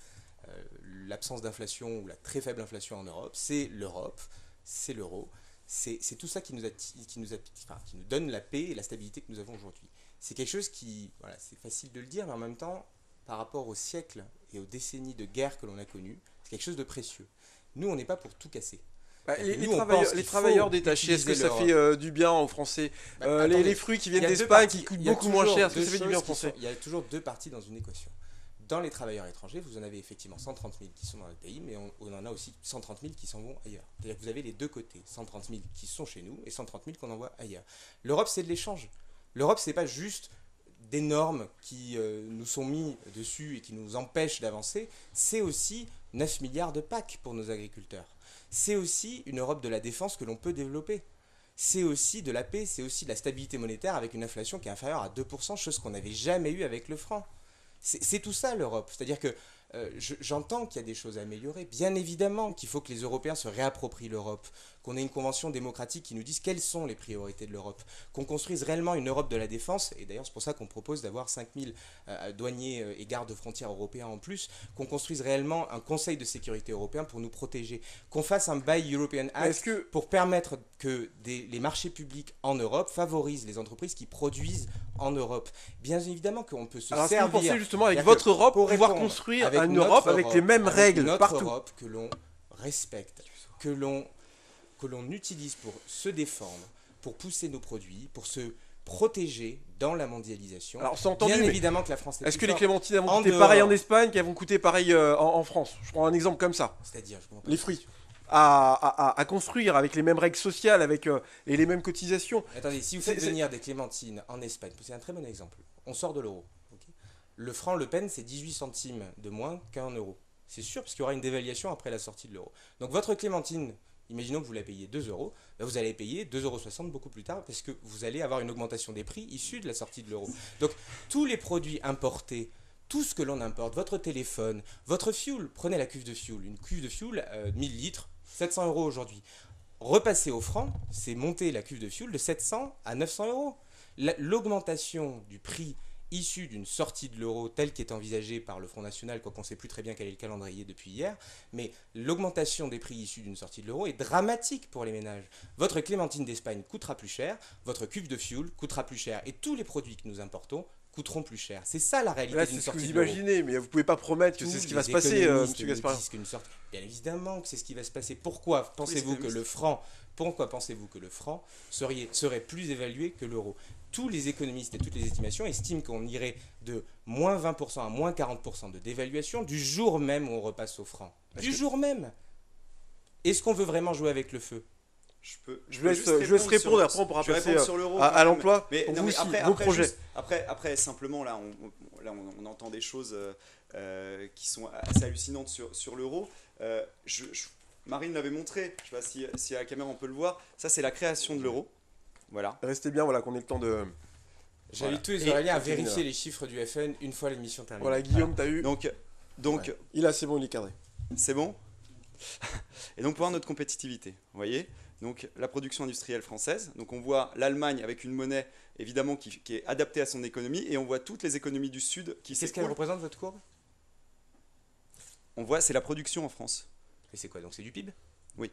l'absence d'inflation ou la très faible inflation en Europe, c'est l'Europe, c'est l'euro. C'est tout ça qui nous donne la paix et la stabilité que nous avons aujourd'hui. C'est quelque chose qui, c'est facile de le dire, mais en même temps, par rapport aux siècles et aux décennies de guerre que l'on a connues, c'est quelque chose de précieux. Nous, on n'est pas pour tout casser. Les travailleurs détachés, est-ce que ça fait du bien aux Français ? Les fruits qui viennent d'Espagne qui coûtent beaucoup moins cher, est-ce que ça fait du bien aux Français ? Il y a toujours deux parties dans une équation. Dans les travailleurs étrangers, vous en avez effectivement 130 000 qui sont dans le pays, mais on en a aussi 130 000 qui s'en vont ailleurs. C'est-à-dire que vous avez les deux côtés, 130 000 qui sont chez nous et 130 000 qu'on envoie ailleurs. L'Europe, c'est de l'échange. L'Europe, c'est pas juste des normes qui nous sont mis dessus et qui nous empêchent d'avancer, c'est aussi 9 milliards de PAC pour nos agriculteurs. C'est aussi une Europe de la défense que l'on peut développer. C'est aussi de la paix, c'est aussi de la stabilité monétaire avec une inflation qui est inférieure à 2%, chose qu'on n'avait jamais eue avec le franc. C'est tout ça l'Europe. C'est-à-dire que j'entends qu'il y a des choses à améliorer. Bien évidemment qu'il faut que les Européens se réapproprient l'Europe, qu'on ait une convention démocratique qui nous dise quelles sont les priorités de l'Europe, qu'on construise réellement une Europe de la défense, et d'ailleurs c'est pour ça qu'on propose d'avoir 5000 douaniers et gardes frontières européens en plus, qu'on construise réellement un conseil de sécurité européen pour nous protéger, qu'on fasse un Buy European Act pour permettre que les marchés publics en Europe favorisent les entreprises qui produisent en Europe. Bien évidemment qu'on peut se servir... Alors, vous pensez justement avec votre Europe pouvoir construire une Europe avec les mêmes règles partout. Notre Europe que l'on respecte, que l'on utilise pour se défendre, pour pousser nos produits, pour se protéger dans la mondialisation. Alors, c'est entendu, bien évidemment que la France est est-ce que les clémentines vont coûter pareil en Espagne qu'elles vont coûter pareil en France ? Je prends un exemple comme ça. C'est-à-dire, je comprends pas. Les fruits. À construire avec les mêmes règles sociales et les mêmes cotisations. Attendez, si vous faites venir des clémentines en Espagne, c'est un très bon exemple. On sort de l'euro. Okay, le franc Le Pen, c'est 18 centimes de moins qu'un euro. C'est sûr, parce qu'il y aura une dévaluation après la sortie de l'euro. Donc votre clémentine, imaginons que vous la payez 2 euros, ben vous allez payer 2,60 € beaucoup plus tard parce que vous allez avoir une augmentation des prix issue de la sortie de l'euro. Donc tous les produits importés, tout ce que l'on importe, votre téléphone, votre fuel, prenez la cuve de fuel, une cuve de fuel 1000 litres, 700 € aujourd'hui. Repasser au franc, c'est monter la cuve de fuel de 700 à 900 €. l'augmentation du prix issue d'une sortie de l'euro telle qu'est envisagée par le Front National, quand on ne sait plus très bien quel est le calendrier depuis hier, mais l'augmentation des prix issus d'une sortie de l'euro est dramatique pour les ménages. Votre clémentine d'Espagne coûtera plus cher, votre cuve de fioul coûtera plus cher, et tous les produits que nous importons coûteront plus cher. C'est ça la réalité d'une sortie de l'euro. C'est ce que vous imaginez, mais vous ne pouvez pas promettre que c'est ce qui va se passer, M. Gasparian. Bien évidemment que c'est ce qui va se passer. Pourquoi pensez-vous que le franc serait plus évalué que l'euro? Tous les économistes et toutes les estimations estiment qu'on irait de moins 20% à moins 40% de dévaluation du jour même où on repasse au franc. Du jour même. Est-ce qu'on veut vraiment jouer avec le feu? Je vous laisse répondre, après on pourra passer à l'emploi. Mais vos projets. Après, simplement, là, on entend des choses qui sont assez hallucinantes sur l'euro. Marine l'avait montré, je ne sais pas si à la caméra on peut le voir, ça c'est la création de l'euro. Voilà. Restez bien, voilà, qu'on ait le temps de... J'invite tous les Auréliens à vérifier les chiffres du FN une fois l'émission terminée. Voilà, Guillaume, t'as eu... Donc ouais. C'est bon, il est cadré. C'est bon. Et donc pour voir notre compétitivité, vous voyez, donc la production industrielle française, donc on voit l'Allemagne avec une monnaie évidemment qui est adaptée à son économie, et on voit toutes les économies du Sud qui s'écoulent. Qu'est-ce qu'elle représente, votre courbe? On voit, c'est la production en France. Et c'est quoi, donc c'est du PIB? Oui.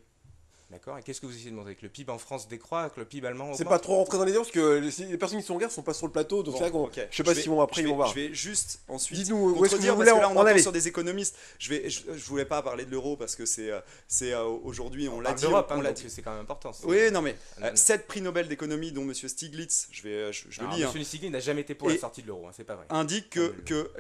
D'accord, et qu'est-ce que vous essayez de montrer? Que le PIB en France décroît, que le PIB allemand augmente? C'est pas trop rentrer dans les détails parce que les personnes qui sont en guerre sont pas sur le plateau, donc c'est vrai je sais pas si après ils vont voir. Je vais juste ensuite dites-nous où est-ce que vous voulez en entend aller sur des économistes. Je voulais pas parler de l'euro parce que c'est aujourd'hui on l'a dit. L'Europe, c'est quand même important. Oui, non mais 7 prix Nobel d'économie dont Monsieur Stiglitz, je le lis. Monsieur Stiglitz n'a jamais été pour la sortie de l'euro, c'est pas vrai. Indique que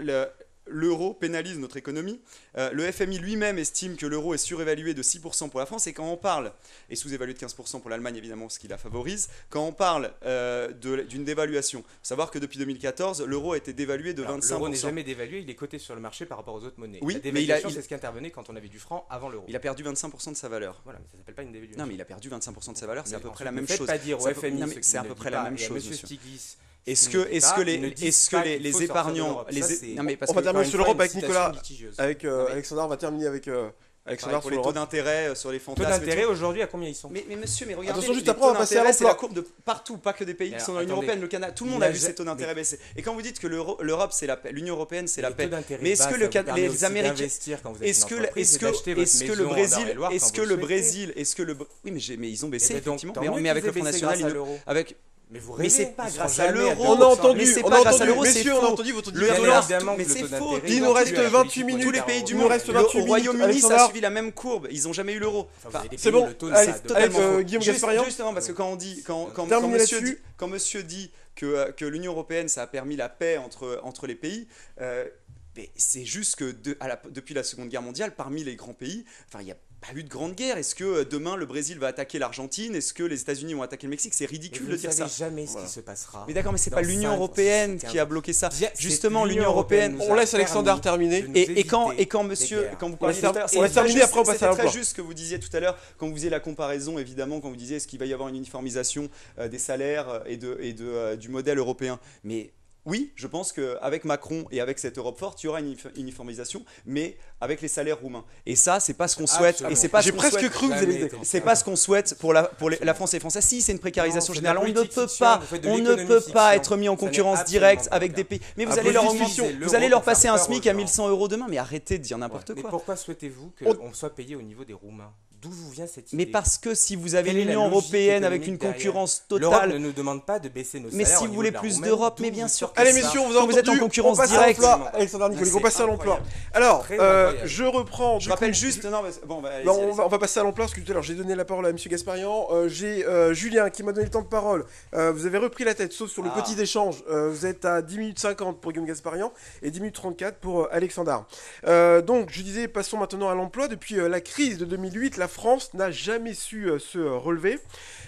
l'euro pénalise notre économie. Le FMI lui-même estime que l'euro est surévalué de 6% pour la France, et quand on parle, et sous-évalué de 15% pour l'Allemagne évidemment, ce qui la favorise, quand on parle d'une dévaluation, il faut savoir que depuis 2014, l'euro a été dévalué de 25%. L'euro n'est jamais dévalué, il est coté sur le marché par rapport aux autres monnaies. Oui, la dévaluation, c'est ce qui intervenait quand on avait du franc avant l'euro. Il a perdu 25% de sa valeur. Voilà, mais ça s'appelle pas une dévaluation. Non, mais il a perdu 25% de sa valeur, c'est à peu près la même chose. chose. Pas dire au FMI, c'est à peu près la même chose. Monsieur Stiglitz, est-ce que les épargnants, on va terminer sur l'Europe avec Nicolas, avec Alexandre, on va terminer avec Alexandre pour les taux d'intérêt sur les fantasmes. Taux d'intérêt aujourd'hui, à combien ils sont? Mais monsieur, mais regardez, attention, juste après, on va passer à l'emploi. C'est la courbe de partout, pas que des pays qui sont dans l'Union européenne, le Canada, tout le monde a vu ces taux d'intérêt baisser. Et quand vous dites que l'Europe c'est la paix, l'Union européenne c'est la paix, mais est-ce que les Américains, est-ce que le Brésil, oui mais ils ont baissé effectivement, mais avec le Front National, avec mais c'est pas grâce à l'euro. On a entendu, messieurs, on a entendu votre mais c'est faux. Il nous reste 28 minutes. Tous les pays du monde, au Royaume-Uni, ça a suivi la même courbe. Ils n'ont jamais eu l'euro. C'est bon. Guillaume Gasparian. Justement, parce que quand monsieur dit que l'Union européenne, ça a permis la paix entre les pays, mais c'est juste que depuis la Seconde Guerre mondiale, parmi les grands pays, il n'y a pas eu de grande guerre. Est-ce que demain le Brésil va attaquer l'Argentine? Est-ce que les États-Unis vont attaquer le Mexique? C'est ridicule de dire ça. Vous ne savez jamais ce qui se passera. Mais d'accord, mais c'est pas l'Union européenne qui a bloqué ça. Justement, l'Union européenne. On laisse Alexandre terminer. Et quand monsieur, quand vous parliez, on laisse terminer, après on passe à l'emploi. C'est très juste ce que vous disiez tout à l'heure quand vous faisiez la comparaison, évidemment, quand vous disiez est-ce qu'il va y avoir une uniformisation des salaires et du modèle européen. Mais oui, je pense qu'avec Macron et avec cette Europe forte, il y aura une uniformisation, mais avec les salaires roumains. Et ça, c'est pas ce qu'on souhaite. Et c'est pas J'ai presque cru que vous alliez dire. C'est pas ce qu'on souhaite pour la France et les Français. Si, c'est une précarisation générale. On ne peut pas être mis en concurrence directe avec des pays. Mais vous allez leur passer un SMIC à 1100 € demain. Mais arrêtez de dire n'importe quoi. Mais pourquoi souhaitez-vous qu'on soit payé au niveau des Roumains? D'où vous vient cette idée? Mais parce que si vous avez l'Union européenne avec une concurrence totale, l'Europe ne nous demande pas de baisser nos salaires. Mais si vous voulez plus d'Europe, mais bien sûr. Allez messieurs, vous êtes en concurrence directe. Alexandre Nicoli, on passe à l'emploi. Alors, je reprends. Je rappelle juste. On va passer à l'emploi parce que tout à l'heure j'ai donné la parole à Monsieur Gasparian. J'ai Julien qui m'a donné le temps de parole. Vous avez repris la tête, sauf sur le petit échange. Vous êtes à 10 minutes 50 pour Guillaume Gasparian et 10 minutes 34 pour Alexandre. Donc, je disais, passons maintenant à l'emploi. Depuis la crise de 2008, la France n'a jamais su se relever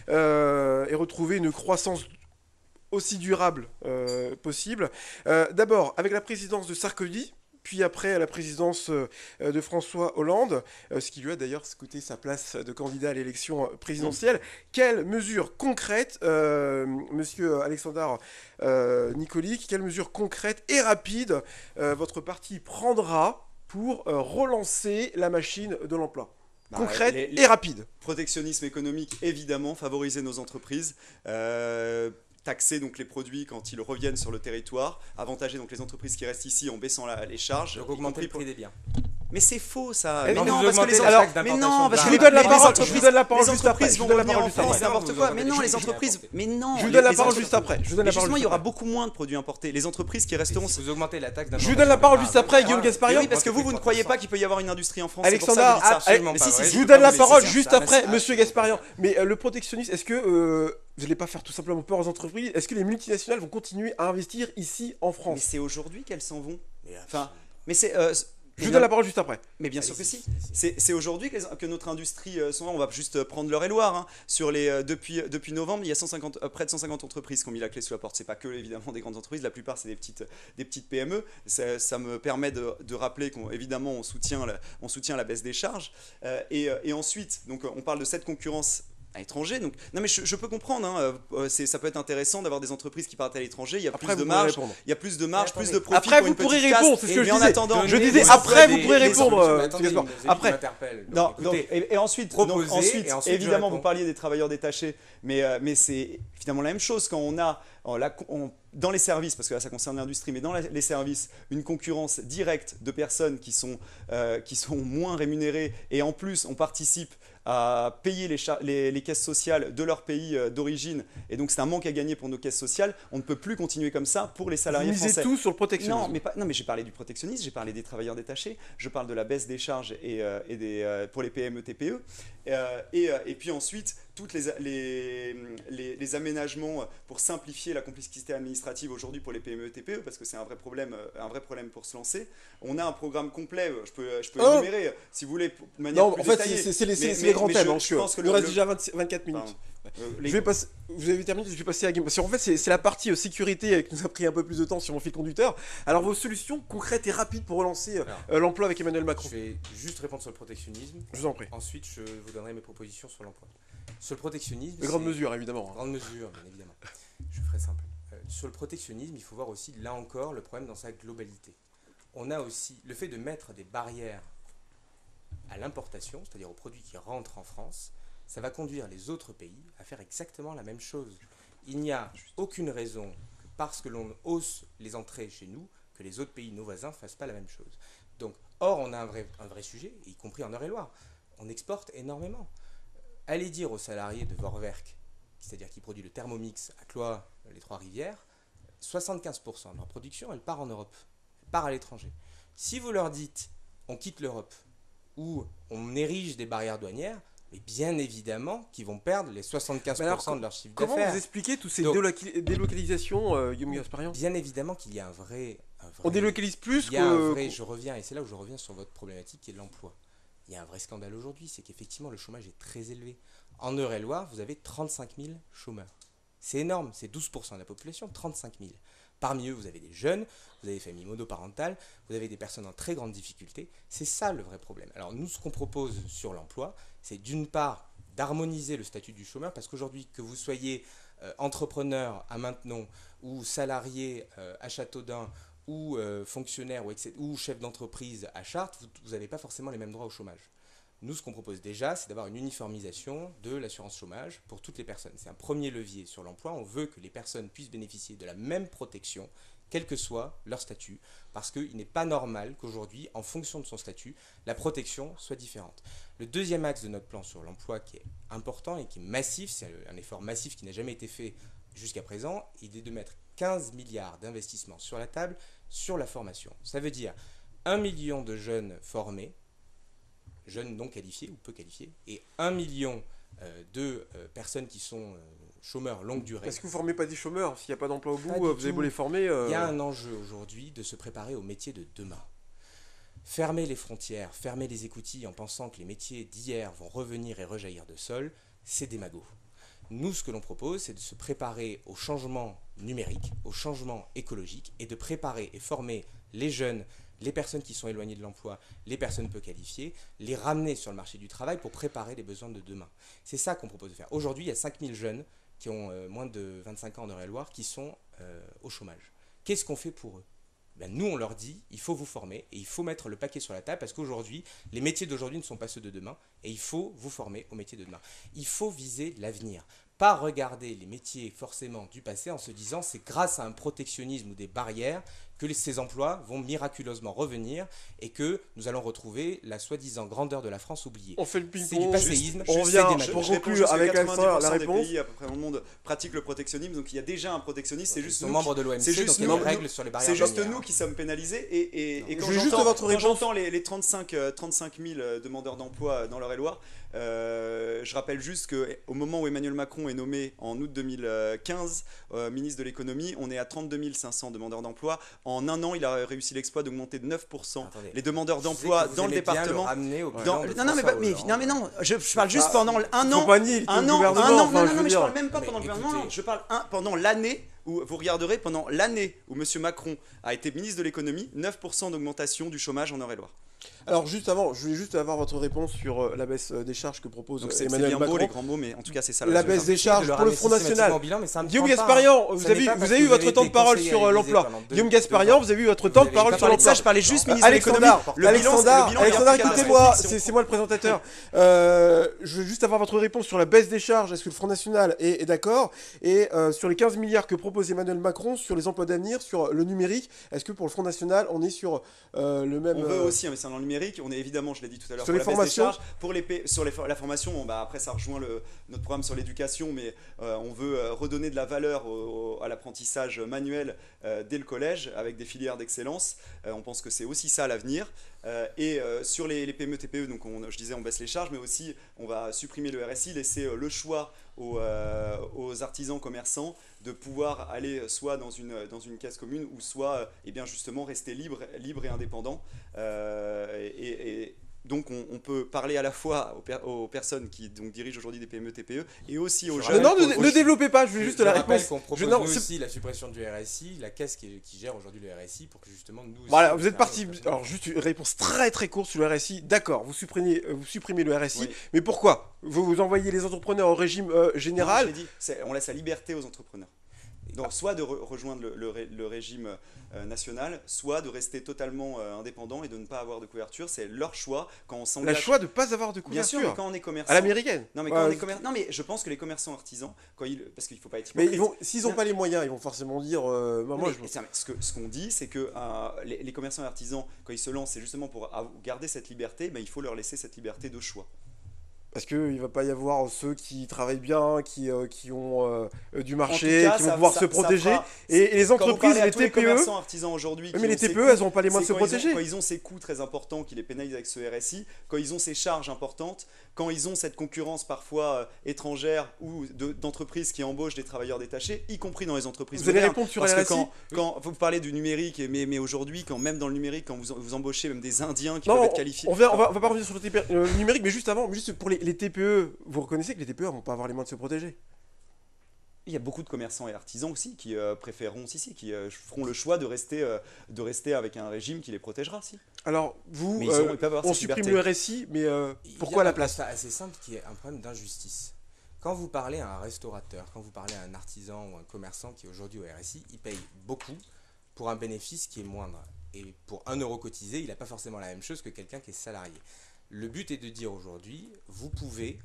et retrouver une croissance aussi durable possible. D'abord, avec la présidence de Sarkozy, puis après à la présidence de François Hollande, ce qui lui a d'ailleurs coûté sa place de candidat à l'élection présidentielle. Quelles mesures concrètes, monsieur Alexandre Nicoli, quelles mesures concrètes et rapides votre parti prendra pour relancer la machine de l'emploi? Concrète et rapide. Protectionnisme économique, évidemment, favoriser nos entreprises. taxer donc les produits quand ils reviennent sur le territoire, avantager donc les entreprises qui restent ici en baissant les charges. Donc augmenter le prix des biens. Mais c'est faux ça. Mais non, parce que les je vous donne la parole. Je vous donne la parole juste après. Vont revenir en France, n'importe quoi. Mais non, les entreprises. Mais non. Je vous donne la parole juste après. Justement, il y aura beaucoup moins de produits importés. Les entreprises qui resteront. Si vous augmentez la taxe d'importation. Je vous donne la parole juste après, Guillaume Gasparian. Oui, parce que vous ne croyez pas qu'il peut y avoir une industrie en France. Alexandra, absolument pas. je vous donne la parole juste après, Monsieur Gasparian. Mais le protectionnisme, est-ce que vous n'allez pas faire tout simplement peur aux entreprises? Est-ce que les multinationales vont continuer à investir ici en France? Mais c'est aujourd'hui qu'elles s'en vont. Enfin, mais c'est. Je vous donne la parole juste après. Mais bien sûr que si. C'est aujourd'hui que notre industrie sont là. On va juste prendre l'Eure-et-Loire. Hein. Depuis novembre, il y a près de 150 entreprises qui ont mis la clé sous la porte. Ce n'est pas que évidemment des grandes entreprises. La plupart, c'est des petites PME. Ça me permet de rappeler qu'évidemment, on soutient la baisse des charges. Et ensuite, donc, on parle de cette concurrence à l'étranger. Donc, non mais je peux comprendre, hein, ça peut être intéressant d'avoir des entreprises qui partent à l'étranger, il y a plus de marge, plus de profit. Après vous pourrez répondre, c'est ce que je disais. En attendant, je disais après vous pourrez répondre. Après. Et ensuite, évidemment vous parliez des travailleurs détachés, mais c'est finalement la même chose quand on a dans les services, parce que là ça concerne l'industrie, mais dans les services, une concurrence directe de personnes qui sont moins rémunérées et en plus on participe à payer les caisses sociales de leur pays d'origine, et donc c'est un manque à gagner pour nos caisses sociales. On ne peut plus continuer comme ça pour les salariés français. Vous misez tout sur le protectionnisme. Non, mais j'ai parlé du protectionnisme, j'ai parlé des travailleurs détachés, je parle de la baisse des charges pour les PME, TPE, et puis ensuite toutes les aménagements pour simplifier la complexité administrative aujourd'hui pour les PME, TPE, parce que c'est un vrai problème pour se lancer. On a un programme complet, je peux énumérer si vous voulez de manière plus détaillée. C'est les grands thèmes. Je pense que il nous reste déjà 24 minutes. Vous avez terminé, je vais passer à Guillaume. Parce qu'en fait, c'est la partie sécurité qui nous a pris un peu plus de temps sur mon fil conducteur. Alors, vos solutions concrètes et rapides pour relancer l'emploi avec Emmanuel Macron. Je vais juste répondre sur le protectionnisme. Je vous en prie. Ensuite, je vous donnerai mes propositions sur l'emploi. Sur le protectionnisme. De grandes mesures, évidemment. Grandes mesures, bien évidemment. Je ferai simple. Sur le protectionnisme, il faut voir aussi, là encore, le problème dans sa globalité. On a aussi le fait de mettre des barrières à l'importation, c'est-à-dire aux produits qui rentrent en France. Ça va conduire les autres pays à faire exactement la même chose. Il n'y a aucune raison que parce que l'on hausse les entrées chez nous, que les autres pays, nos voisins, ne fassent pas la même chose. Donc, or, on a un vrai sujet, y compris en Eure-et-Loire. On exporte énormément. Allez dire aux salariés de Vorwerk, c'est-à-dire qui produit le Thermomix à Cloix, les Trois-Rivières, 75% de leur production, elle part en Europe, elle part à l'étranger. Si vous leur dites, on quitte l'Europe, ou on érige des barrières douanières, mais bien évidemment qu'ils vont perdre les 75% de leur chiffre d'affaires. Comment vous expliquez toutes ces délocalisations, Guillaume Gasparian? Bien évidemment qu'il y a un vrai... On délocalise plus il y a un vrai, je reviens, et c'est là où je reviens sur votre problématique qui est l'emploi. Il y a un vrai scandale aujourd'hui, c'est qu'effectivement le chômage est très élevé. En Eure-et-Loire, vous avez 35 000 chômeurs. C'est énorme, c'est 12% de la population, 35 000. Parmi eux, vous avez des jeunes, vous avez des familles monoparentales, vous avez des personnes en très grande difficulté. C'est ça le vrai problème. Alors nous, ce qu'on propose sur l'emploi, c'est d'une part d'harmoniser le statut du chômeur, parce qu'aujourd'hui, que vous soyez entrepreneur à Maintenon, ou salarié à Châteaudun, ou fonctionnaire, ou chef d'entreprise à Chartres, vous n'avez pas forcément les mêmes droits au chômage. Nous, ce qu'on propose déjà, c'est d'avoir une uniformisation de l'assurance chômage pour toutes les personnes. C'est un premier levier sur l'emploi. On veut que les personnes puissent bénéficier de la même protection, quel que soit leur statut, parce qu'il n'est pas normal qu'aujourd'hui, en fonction de son statut, la protection soit différente. Le deuxième axe de notre plan sur l'emploi qui est important et qui est massif, c'est un effort massif qui n'a jamais été fait jusqu'à présent, il est de mettre 15 milliards d'investissements sur la table sur la formation. Ça veut dire 1 million de jeunes formés, jeunes non qualifiés ou peu qualifiés, et 1 million de personnes qui sont chômeurs longue durée. Est-ce que vous ne formez pas des chômeurs? S'il n'y a pas d'emploi au bout, vous avez beau les former... Il y a un enjeu aujourd'hui de se préparer aux métiers de demain. Fermer les frontières, fermer les écoutilles en pensant que les métiers d'hier vont revenir et rejaillir de sol, c'est démago. Nous, ce que l'on propose, c'est de se préparer au changement numérique, au changement écologique, et de préparer et former les jeunes, les personnes qui sont éloignées de l'emploi, les personnes peu qualifiées, les ramener sur le marché du travail pour préparer les besoins de demain. C'est ça qu'on propose de faire. Aujourd'hui, il y a 5000 jeunes qui ont moins de 25 ans en Eure-et-Loire qui sont au chômage. Qu'est-ce qu'on fait pour eux? Nous, on leur dit, il faut vous former et il faut mettre le paquet sur la table parce qu'aujourd'hui, les métiers d'aujourd'hui ne sont pas ceux de demain et il faut vous former aux métiers de demain. Il faut viser l'avenir. pas regarder les métiers forcément du passé en se disant c'est grâce à un protectionnisme ou des barrières que ces emplois vont miraculeusement revenir et que nous allons retrouver la soi-disant grandeur de la France oubliée. On fait le ping-pong. C'est du passéisme. On revient pour conclure avec Alexandre la réponse. Des pays à peu près dans le monde pratiquent le protectionnisme, donc il y a déjà un protectionnisme. C'est juste nous membres de l'OMC, c'est donc il y a des règles sur les barrières. C'est juste nous qui sommes pénalisés. Et quand j'entends les 35 000 demandeurs d'emploi dans l'Eure-et-Loire, je rappelle juste qu'au moment où Emmanuel Macron est nommé en août 2015 ministre de l'économie, on est à 32 500 demandeurs d'emploi. En un an, il a réussi l'exploit d'augmenter de 9% les demandeurs d'emploi dans le département. Non, mais non, je parle juste pendant un an. Non, mais je parle même pas pendant le gouvernement. Je parle pendant l'année où vous regarderez pendant l'année où M. Macron a été ministre de l'économie, 9% d'augmentation du chômage en Eure-et-Loire. Alors juste avant, je voulais juste avoir votre réponse sur la baisse des charges que propose Emmanuel Macron. C'est bien beau les grands mots, mais en tout cas c'est ça. La baisse des charges pour le Front National. Guillaume Gasparian, vous avez eu votre temps de parole sur l'emploi. Guillaume Gasparian, vous avez eu votre temps de parole sur l'emploi. Je parlais juste ministre de l'économie. Alexandre, écoutez-moi, c'est moi le présentateur. Je veux juste avoir votre réponse sur la baisse des charges. Est-ce que le Front National est d'accord? Et sur les 15 milliards que propose Emmanuel Macron sur les emplois d'avenir, sur le numérique, est-ce que pour le Front National, on est sur le même... On veut aussi investir dans le numérique. On est évidemment, je l'ai dit tout à l'heure, sur les formations. Sur la formation, après ça rejoint notre programme sur l'éducation, mais on veut redonner de la valeur à l'apprentissage manuel dès le collège avec des filières d'excellence. On pense que c'est aussi ça l'avenir. Et sur les PME TPE, donc je disais on baisse les charges, mais aussi on va supprimer le RSI, laisser le choix aux artisans commerçants de pouvoir aller soit dans une caisse commune ou soit justement rester libre et indépendant. Et donc on peut parler à la fois aux personnes qui dirigent aujourd'hui des PME TPE et aussi aux jeunes. Non, ne développez pas, je veux juste la réponse. On propose nous aussi la suppression du RSI, la caisse qui gère aujourd'hui le RSI pour que justement nous... Voilà, vous êtes parti. Alors juste une réponse très très courte sur le RSI. D'accord, vous supprimez le RSI, oui. Mais pourquoi vous envoyez les entrepreneurs au régime général? Non, je l'ai dit, on laisse la liberté aux entrepreneurs. Donc, soit de rejoindre le régime national, soit de rester totalement indépendant et de ne pas avoir de couverture. C'est leur choix quand on s'engage. Le choix de ne pas avoir de couverture. Bien sûr, mais quand on est commerçant. À l'américaine. Non, mais quand on est commerçant. Non, mais je pense que les commerçants artisans, parce qu'il ne faut pas être. Mais s'ils n'ont pas les moyens, ils vont forcément dire. Ce qu'on dit, c'est que les commerçants et artisans, quand ils se lancent, c'est justement pour garder cette liberté, il faut leur laisser cette liberté de choix. Parce qu'il ne va pas y avoir ceux qui travaillent bien, qui ont du marché, cas, qui vont pouvoir se protéger. Et les entreprises, les TPE. Les commerçants artisans aujourd'hui. Mais les TPE, elles n'ont pas les moyens de se protéger. Quand ils ont ces coûts très importants qui les pénalisent avec ce RSI, quand ils ont ces charges importantes, quand ils ont cette concurrence parfois étrangère ou d'entreprises qui embauchent des travailleurs détachés, y compris dans les entreprises. Vous allez répondre sur le RSI. Quand vous parlez du numérique, mais aujourd'hui, même dans le numérique, quand vous embauchez même des Indiens qui peuvent être qualifiés. On va pas revenir sur le numérique, mais juste avant, juste pour les TPE, vous reconnaissez que les TPE ne vont pas avoir les moyens de se protéger? Il y a beaucoup de commerçants et artisans aussi qui préféreront qui feront le choix de rester avec un régime qui les protégera. Alors, on supprime le RSI, mais pourquoi la place? C'est assez simple qui est un problème d'injustice. Quand vous parlez à un restaurateur, quand vous parlez à un artisan ou un commerçant qui est aujourd'hui au RSI, il paye beaucoup pour un bénéfice qui est moindre. Et pour 1 euro cotisé, il n'a pas forcément la même chose que quelqu'un qui est salarié. Le but est de dire aujourd'hui, vous pouvez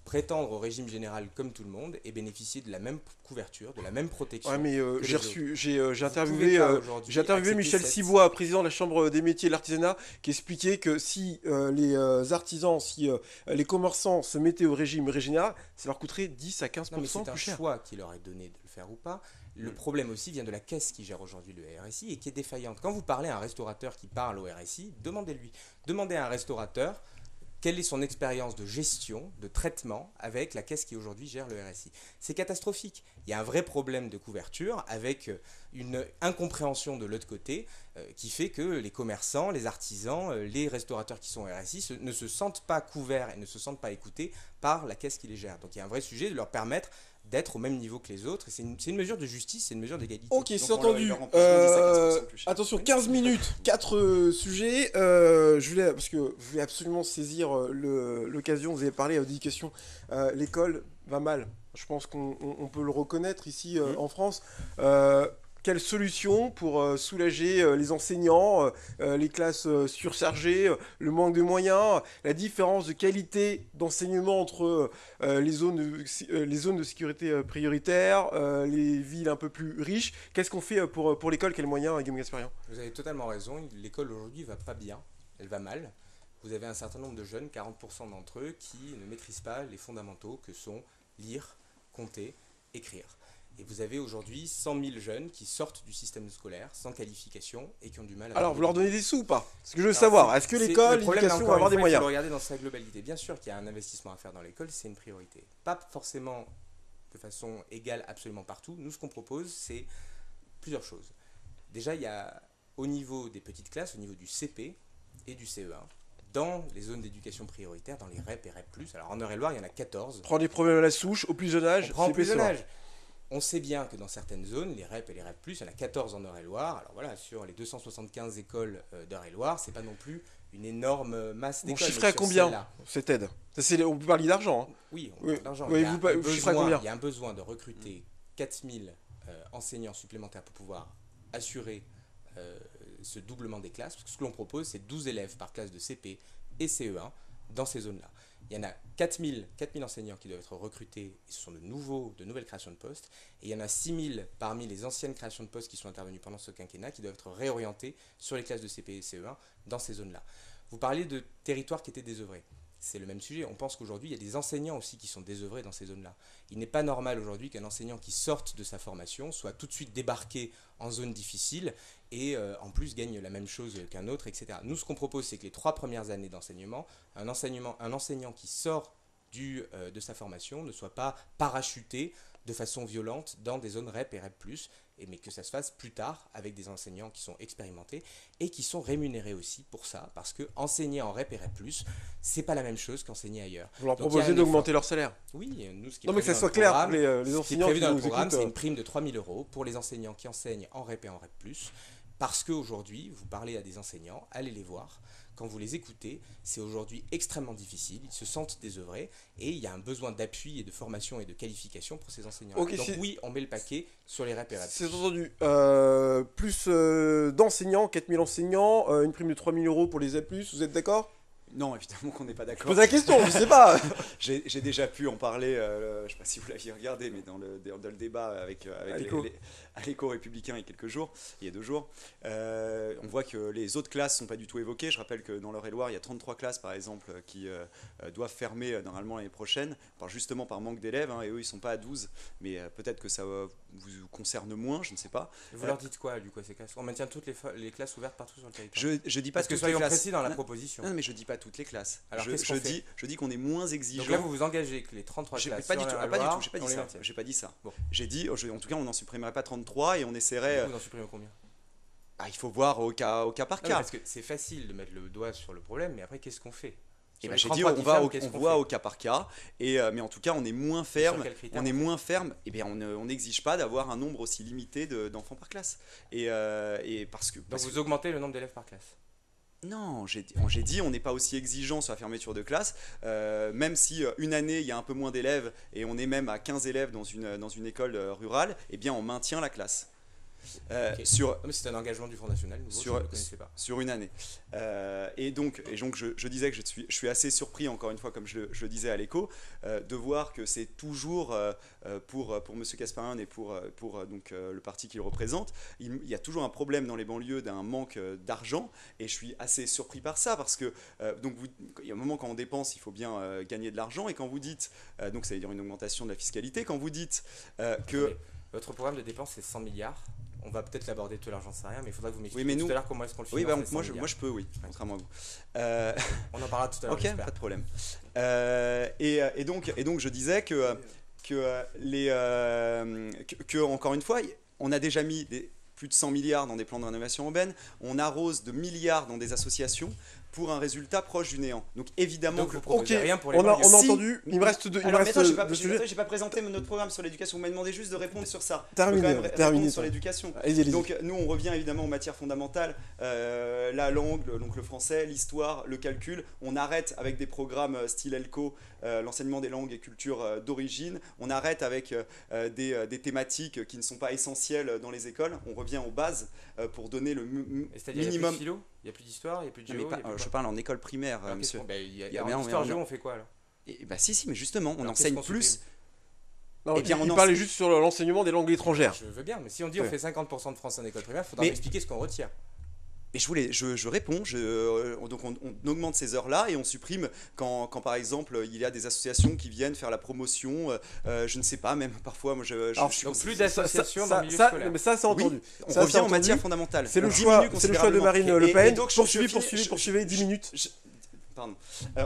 prétendre au régime général comme tout le monde et bénéficier de la même couverture, de la même protection. Ouais, mais j'ai interviewé Michel Sivois, président de la Chambre des métiers et de l'artisanat, qui expliquait que si les artisans, si les commerçants se mettaient au régime général, ça leur coûterait 10 à 15% plus cher. C'est un choix qui leur est donné de le faire ou pas. Le problème aussi vient de la caisse qui gère aujourd'hui le RSI et qui est défaillante. Quand vous parlez à un restaurateur qui parle au RSI, demandez-lui. Demandez à un restaurateur quelle est son expérience de gestion, de traitement avec la caisse qui aujourd'hui gère le RSI. C'est catastrophique. Il y a un vrai problème de couverture avec une incompréhension de l'autre côté qui fait que les commerçants, les artisans, les restaurateurs qui sont au RSI ne se sentent pas couverts et ne se sentent pas écoutés par la caisse qui les gère. Donc il y a un vrai sujet de leur permettre d'être au même niveau que les autres. C'est une mesure de justice, c'est une mesure d'égalité. Ok, c'est entendu. Attention, 15 minutes, 4 sujets. Parce que je voulais absolument saisir l'occasion. Vous avez parlé d'éducation. L'école va mal. Je pense qu'on peut le reconnaître ici en France. quelle solution pour soulager les enseignants, les classes surchargées, le manque de moyens, la différence de qualité d'enseignement entre les zones de sécurité prioritaires, les villes un peu plus riches. Qu'est-ce qu'on fait pour l'école? Quels moyens, Guillaume Gasparian? Vous avez totalement raison, l'école aujourd'hui va pas bien, elle va mal. Vous avez un certain nombre de jeunes, 40% d'entre eux, qui ne maîtrisent pas les fondamentaux que sont lire, compter, écrire. Et vous avez aujourd'hui 100 000 jeunes qui sortent du système scolaire sans qualification et qui ont du mal à... Alors, vous leur donnez des sous ou pas? Ce que je veux savoir, est-ce que l'école, l'éducation va avoir des moyens? Il faut le regarder dans sa globalité. Bien sûr qu'il y a un investissement à faire dans l'école, c'est une priorité. Pas forcément de façon égale absolument partout. Nous, ce qu'on propose, c'est plusieurs choses. Déjà, il y a au niveau des petites classes, au niveau du CP et du CE1, dans les zones d'éducation prioritaire, dans les REP et REP+. Alors en Eure-et-Loire, il y en a 14. Prends des problèmes à la souche, au plus jeune âge, au plus jeune âge. On sait bien que dans certaines zones, les REP et les REP+, il y en a 14 en Eure-et-Loire. Alors voilà, sur les 275 écoles d'Eure-et-Loire, c'est pas non plus une énorme masse d'écoles. Vous chiffrez à combien cette aide? On peut parler d'argent. Hein. Oui, on parle d'argent. Oui, il y a un besoin de recruter 4000 enseignants supplémentaires pour pouvoir assurer ce doublement des classes. Parce que ce que l'on propose, c'est 12 élèves par classe de CP et CE1 dans ces zones-là. Il y en a 4000 enseignants qui doivent être recrutés, et ce sont de nouvelles créations de postes. Et il y en a 6000 parmi les anciennes créations de postes qui sont intervenues pendant ce quinquennat qui doivent être réorientés sur les classes de CP et CE1 dans ces zones-là. Vous parlez de territoires qui étaient désœuvrés. C'est le même sujet. On pense qu'aujourd'hui, il y a des enseignants aussi qui sont désœuvrés dans ces zones-là. Il n'est pas normal aujourd'hui qu'un enseignant qui sorte de sa formation soit tout de suite débarqué en zone difficile et en plus gagne la même chose qu'un autre, etc. Nous, ce qu'on propose, c'est que les 3 premières années d'enseignement, un enseignant qui sort de sa formation ne soit pas parachuté de façon violente dans des zones REP et REP+, mais que ça se fasse plus tard avec des enseignants qui sont expérimentés et qui sont rémunérés aussi pour ça, parce que enseigner en REP et REP+, c'est pas la même chose qu'enseigner ailleurs. Vous leur proposez d'augmenter leur salaire? Oui, nous, ce qui est prévu dans le programme, les enseignants, ce qui est prévu dans le programme, c'est une prime de 3 000 € pour les enseignants qui enseignent en REP et en REP+, parce qu'aujourd'hui, vous parlez à des enseignants, allez les voir. Quand vous les écoutez, c'est aujourd'hui extrêmement difficile, ils se sentent désœuvrés et il y a un besoin d'appui et de formation et de qualification pour ces enseignants. Okay, donc oui, on met le paquet sur les REP et REP+. C'est entendu. Plus d'enseignants, 4000 enseignants, une prime de 3 000 € pour les A+, vous êtes d'accord? Non, évidemment qu'on n'est pas d'accord. Je pose la question, je sais pas. J'ai déjà pu en parler, je ne sais pas si vous l'aviez regardé, mais dans le débat avec à l'écho républicain il y a 2 jours, on voit que les autres classes ne sont pas du tout évoquées. Je rappelle que dans l'Eure-et-Loire, il y a 33 classes, par exemple, qui doivent fermer normalement l'année prochaine, justement par manque d'élèves, et eux, ils ne sont pas à 12, mais peut-être que ça vous concerne moins, je ne sais pas. Vous leur dites quoi, du coup, à ces classes? On maintient toutes les classes ouvertes partout sur le territoire? Je dis pas parce que soyons précis dans la proposition. Non, mais je dis pas toutes les classes. Alors, je dis qu'on est moins exigeant. Donc là, vous vous engagez que les 33 classes pas du tout, j'ai pas dit ça. Bon. J'ai dit, en tout cas, on n'en supprimerait pas 33 et on essaierait... Vous en supprimez combien? Il faut voir au cas par cas. Parce que c'est facile de mettre le doigt sur le problème, mais après, qu'est-ce qu'on fait? J'ai dit on voit au cas par cas, mais en tout cas on est moins ferme. Et bien on n'exige pas d'avoir un nombre aussi limité d'enfants par classe. Donc vous augmentez le nombre d'élèves par classe? Non, j'ai dit on n'est pas aussi exigeant sur la fermeture de classe, même si une année il y a un peu moins d'élèves et on est même à 15 élèves dans une école rurale, eh bien on maintient la classe. Mais c'est un engagement du Front National, je ne le connaissais pas. Sur une année. Et donc je disais que je suis assez surpris, encore une fois, comme je le disais à l'écho, de voir que c'est toujours, pour M. Gasparian et pour le parti qu'il représente, il y a toujours un problème dans les banlieues d'un manque d'argent, et je suis assez surpris par ça, parce que il y a un moment quand on dépense, il faut bien gagner de l'argent, et quand vous dites, donc ça veut dire une augmentation de la fiscalité, quand vous dites que... Votre programme de dépenses, c'est 100 milliards. On va peut-être l'aborder tout à l'heure, j'en sais rien, mais il faudra que vous m'expliquiez tout à l'heure comment est-ce qu'on le finance. Oui, moi je peux, oui, contrairement à vous. On en parlera tout à l'heure. Ok, pas de problème. Et donc je disais que encore une fois, on a déjà mis plus de 100 milliards dans des plans de rénovation urbaine, on arrose de milliards dans des associations pour un résultat proche du néant. Donc évidemment donc, vous proposez rien pour les on a entendu, il me reste deux sujets. J'ai pas présenté notre programme sur l'éducation, vous m'avez demandé juste de répondre sur ça. Terminé sur l'éducation. Allez-y. Donc nous on revient évidemment aux matières fondamentales, la langue, donc le français, l'histoire, le calcul. On arrête avec des programmes style ELCO, l'enseignement des langues et cultures d'origine. On arrête avec des thématiques qui ne sont pas essentielles dans les écoles. On revient aux bases pour donner le minimum. Il n'y a plus d'histoire, il n'y a plus de géo. Je parle en école primaire, monsieur. En histoire géo, on fait quoi alors? Si, mais justement, on enseigne plus. Non, il parlait juste sur l'enseignement des langues étrangères. Je veux bien, mais si on dit on fait 50% de français en école primaire, il faudra m'expliquer ce qu'on retire. Et je réponds, donc on augmente ces heures-là et on supprime quand par exemple il y a des associations qui viennent faire la promotion, je ne sais pas, même parfois moi donc plus d'associations dans le milieu scolaire. Mais ça c'est entendu. On revient en matière fondamentale. C'est le choix de Marine Le Pen. Poursuivez 10 minutes. Pardon.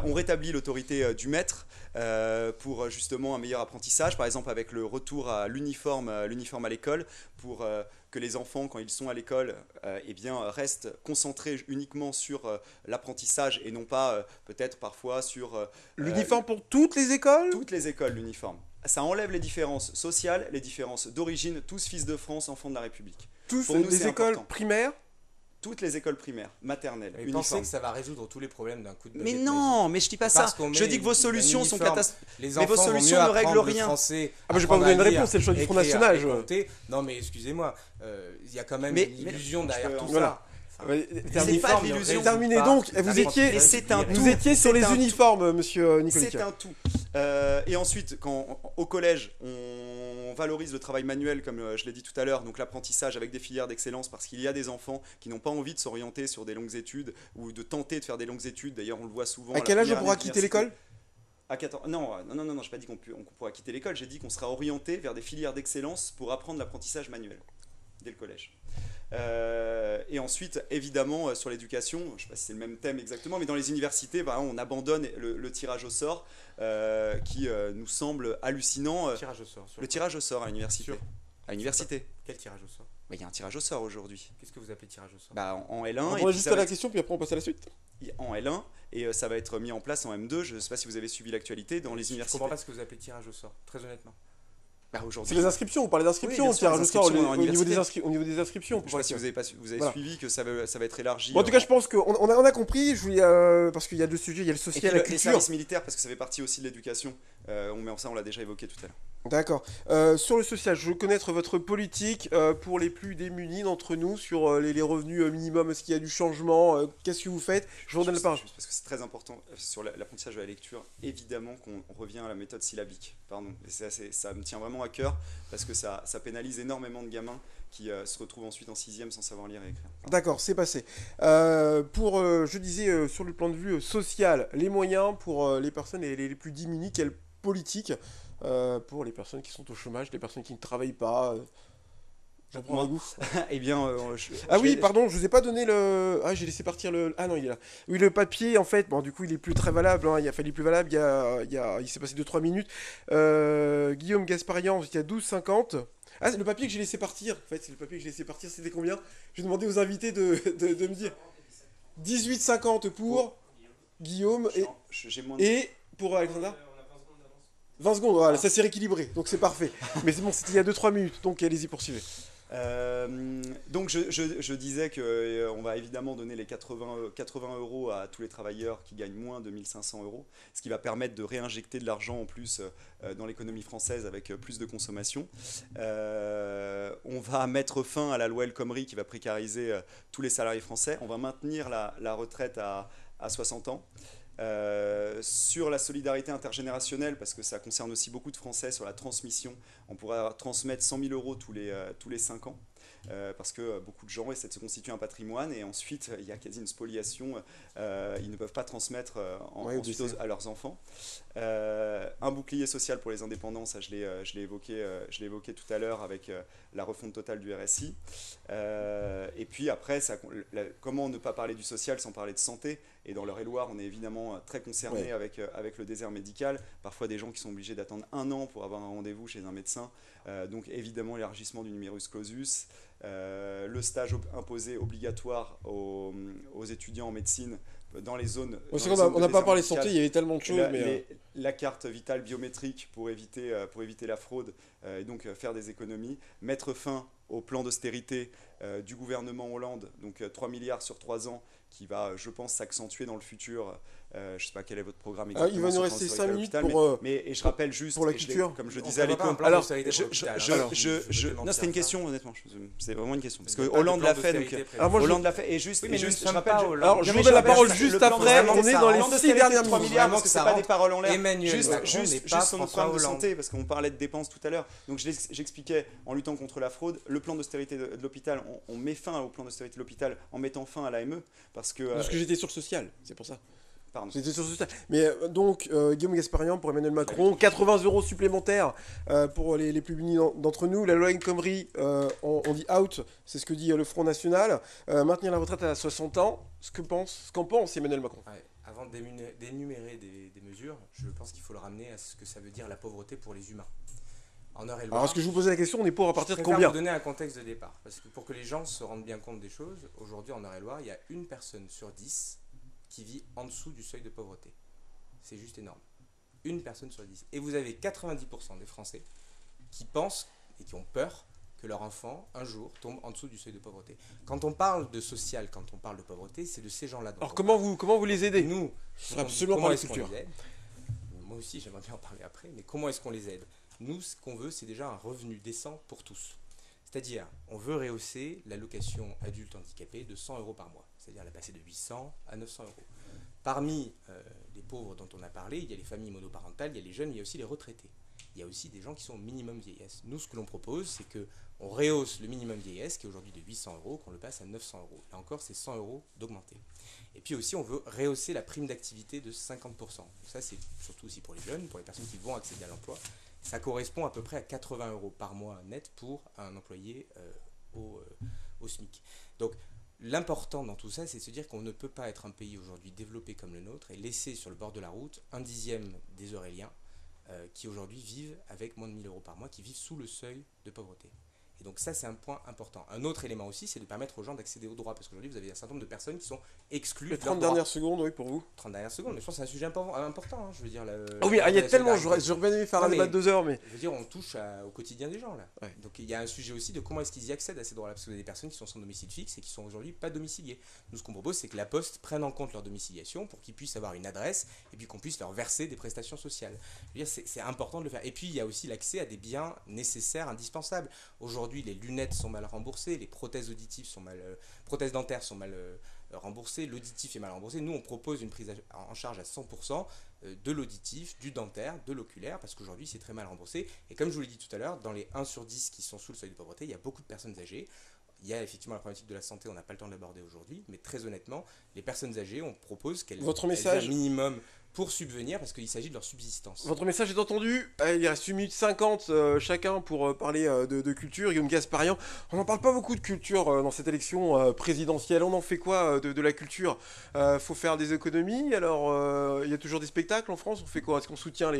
On rétablit l'autorité du maître pour justement un meilleur apprentissage, par exemple avec le retour à l'uniforme à l'école, pour que les enfants, quand ils sont à l'école, restent concentrés uniquement sur l'apprentissage et non pas peut-être parfois sur... l'uniforme pour toutes les écoles ? Toutes les écoles, l'uniforme. Ça enlève les différences sociales, les différences d'origine, tous fils de France, enfants de la République. Tous les écoles primaires ? Toutes les écoles primaires, maternelles, uniformes. Vous pensez que ça va résoudre tous les problèmes d'un coup de baguette? Mais non, mais je dis pas ça. Je dis que vos solutions sont catastrophiques. Mais vos solutions ne règlent rien. Je vais pas vous donner une réponse, c'est le choix du Front National. Non mais excusez-moi, il y a quand même une illusion derrière tout ça. C'est terminé donc. Vous étiez sur les uniformes, monsieur Nicolica. C'est un tout. Et ensuite, au collège, on valorise le travail manuel, comme je l'ai dit tout à l'heure, donc l'apprentissage avec des filières d'excellence, parce qu'il y a des enfants qui n'ont pas envie de s'orienter sur des longues études ou de tenter de faire des longues études. D'ailleurs, on le voit souvent. À quel âge on pourra quitter l'école ? À 14... Non, je n'ai pas dit qu'on pourra quitter l'école, j'ai dit qu'on sera orienté vers des filières d'excellence pour apprendre l'apprentissage manuel dès le collège. Et ensuite, évidemment, sur l'éducation, je ne sais pas si c'est le même thème exactement, mais dans les universités, on abandonne le tirage au sort qui nous semble hallucinant. Le tirage au sort à l'université. À l'université. Quel tirage au sort ? Il y a un tirage au sort aujourd'hui. Qu'est-ce que vous appelez tirage au sort ? En L1. On va juste à la question, puis après on passe à la suite. En L1, et ça va être mis en place en M2. Je ne sais pas si vous avez suivi l'actualité dans les universités. Je ne comprends pas ce que vous appelez tirage au sort, très honnêtement. C'est les inscriptions, vous parlez d'inscriptions, tirage au sort au niveau des inscriptions. Je ne sais pas si vous avez suivi que ça va être élargi. En tout cas, je pense qu'on a compris, parce qu'il y a deux sujets, il y a le social et la culture. Les services militaires, parce que ça fait partie aussi de l'éducation, on l'a déjà évoqué tout à l'heure. D'accord. Sur le social, je veux connaître votre politique pour les plus démunis d'entre nous, sur les revenus minimum, est-ce qu'il y a du changement, qu'est-ce que vous faites? Je vous donne la parole. Parce que c'est très important, sur l'apprentissage de la lecture, évidemment qu'on revient à la méthode syllabique. Pardon. Et ça me tient vraiment à cœur, parce que ça pénalise énormément de gamins qui se retrouvent ensuite en 6e sans savoir lire et écrire. D'accord, c'est passé. Je disais, sur le plan de vue social, les moyens pour les personnes les plus démunies, quelle politique pour les personnes qui sont au chômage, les personnes qui ne travaillent pas J'en prends un goût. Eh bien, pardon, je vous ai pas donné le... Ah, j'ai laissé partir le... Ah non, il est là. Oui, le papier, en fait, bon, du coup, il est plus très valable, hein. Il a fallu plus valable, il s'est passé 2-3 minutes. Guillaume Gasparian, il y a 12,50. Ah, c'est le papier que j'ai laissé partir. En fait, c'est le papier que j'ai laissé partir, c'était combien? J'ai demandé aux invités de me dire. 18,50 pour Guillaume et pour Alexandra 20 secondes, voilà, ça s'est rééquilibré, donc c'est parfait. Mais c'est bon, c'était il y a 2-3 minutes, donc allez-y, poursuivez. Donc je disais qu'on va évidemment donner les 80 € à tous les travailleurs qui gagnent moins de 1500 €, ce qui va permettre de réinjecter de l'argent en plus dans l'économie française avec plus de consommation. On va mettre fin à la loi El Khomri qui va précariser tous les salariés français. On va maintenir la retraite à 60 ans. Sur la solidarité intergénérationnelle, parce que ça concerne aussi beaucoup de Français, sur la transmission, on pourra transmettre 100 000 € tous les 5 ans, parce que beaucoup de gens essaient de se constituer un patrimoine et ensuite il y a quasi une spoliation, ils ne peuvent pas transmettre ensuite à leurs enfants. Un bouclier social pour les indépendants, ça je l'ai évoqué tout à l'heure avec la refonte totale du RSI. Et puis après, comment ne pas parler du social sans parler de santé? Et dans l'Eure-et-Loire, on est évidemment très concerné avec le désert médical. Parfois des gens qui sont obligés d'attendre 1 an pour avoir un rendez-vous chez un médecin. Donc évidemment l'élargissement du numerus clausus, le stage imposé obligatoire aux étudiants en médecine dans les zones. On n'a pas parlé santé, il y avait tellement de choses. La carte vitale biométrique pour éviter la fraude et donc faire des économies. Mettre fin au plan d'austérité du gouvernement Hollande, donc 3 milliards sur 3 ans, qui va, je pense, s'accentuer dans le futur. Je ne sais pas quel est votre programme exactement. Il va nous rester 5 minutes et je rappelle juste, pour la culture. comme je disais à l'époque. Alors, non, c'était une question, honnêtement. C'est vraiment une question. Parce que Hollande l'a fait. Hollande l'a fait. Et juste, je rappelle. Alors, je vous donne la parole juste après. On est dans les 6 dernières minutes. 3 milliards, parce que ce n'est pas des paroles en l'air. Juste sur nos problèmes de santé, parce qu'on parlait de dépenses tout à l'heure. Donc, j'expliquais, en luttant contre la fraude, le plan d'austérité de l'hôpital, on met fin au plan d'austérité de l'hôpital en mettant fin à l'AME. Parce que j'étais sur le social, c'est pour ça. Pardon. J'étais sur le social. Mais donc, Guillaume Gasparian pour Emmanuel Macron, 80 € supplémentaires pour les plus bénis d'entre nous. La loi El Khomri, on dit out, c'est ce que dit le Front National. Maintenir la retraite à 60 ans, ce qu'en pense Emmanuel Macron. Ouais, avant d'énumérer des mesures, je pense qu'il faut le ramener à ce que ça veut dire la pauvreté pour les humains. En Eure-et-Loire. Alors, est-ce que je vous posais la question, on est pauvre à partir de combien ? Je préfère vous donner un contexte de départ, parce que pour que les gens se rendent bien compte des choses, aujourd'hui en Eure-et-Loire, il y a une personne sur 10 qui vit en dessous du seuil de pauvreté. C'est juste énorme. Une personne sur 10. Et vous avez 90% des Français qui pensent et qui ont peur que leur enfant, un jour, tombe en dessous du seuil de pauvreté. Quand on parle de social, quand on parle de pauvreté, c'est de ces gens-là. Alors comment vous les aidez ? Nous, absolument pas la culture. Moi aussi, j'aimerais bien en parler après, mais comment est-ce qu'on les aide ? Nous, ce qu'on veut, c'est déjà un revenu décent pour tous. C'est-à-dire, on veut rehausser l'allocation adulte handicapé de 100 € par mois. C'est-à-dire la passer de 800 à 900 €. Parmi les pauvres dont on a parlé, il y a les familles monoparentales, il y a les jeunes, il y a aussi les retraités. Il y a aussi des gens qui sont au minimum vieillesse. Nous, ce que l'on propose, c'est qu'on rehausse le minimum vieillesse, qui est aujourd'hui de 800 €, qu'on le passe à 900 €. Là encore, c'est 100 € d'augmenter. Et puis aussi, on veut rehausser la prime d'activité de 50%. Ça, c'est surtout aussi pour les jeunes, pour les personnes qui vont accéder à l'emploi. Ça correspond à peu près à 80 € par mois net pour un employé au SMIC. Donc, l'important dans tout ça, c'est de se dire qu'on ne peut pas être un pays aujourd'hui développé comme le nôtre et laisser sur le bord de la route 1/10 des Euréliens qui aujourd'hui vivent avec moins de 1 000 € par mois, qui vivent sous le seuil de pauvreté. Et donc ça, c'est un point important. Un autre élément aussi, c'est de permettre aux gens d'accéder aux droits, parce qu'aujourd'hui, vous avez un certain nombre de personnes qui sont exclues. Les 30 dernières secondes, oui, pour vous. 30 dernières secondes, mais je pense que c'est un sujet important. Hein, je veux dire, oui, il y a tellement, j'aurais bien aimé faire un débat de 2 heures, mais... Je veux dire, on touche au quotidien des gens, là. Ouais. Donc il y a un sujet aussi de comment est-ce qu'ils y accèdent à ces droits-là, parce que vous avez des personnes qui sont sans domicile fixe et qui sont aujourd'hui pas domiciliées. Nous, ce qu'on propose, c'est que la Poste prenne en compte leur domiciliation pour qu'ils puissent avoir une adresse et puis qu'on puisse leur verser des prestations sociales. Je veux dire, c'est important de le faire. Et puis, il y a aussi l'accès à des biens nécessaires, indispensables. Aujourd'hui, les lunettes sont mal remboursées, les prothèses auditives prothèses dentaires sont mal remboursées, l'auditif est mal remboursé. Nous, on propose une prise en charge à 100% de l'auditif, du dentaire, de l'oculaire, parce qu'aujourd'hui, c'est très mal remboursé. Et comme je vous l'ai dit tout à l'heure, dans les 1 sur 10 qui sont sous le seuil de pauvreté, il y a beaucoup de personnes âgées. Il y a effectivement la problématique de la santé, on n'a pas le temps de l'aborder aujourd'hui, mais très honnêtement, les personnes âgées, on propose qu'elles aient un minimum pour subvenir, parce qu'il s'agit de leur subsistance. Votre message est entendu. Il reste 1 minute 50 chacun pour parler de culture. Guillaume Gasparian, on n'en parle pas beaucoup de culture dans cette élection présidentielle. On en fait quoi de la culture ? Faut faire des économies. Alors, il y a toujours des spectacles en France. On fait quoi ? Est-ce qu'on soutient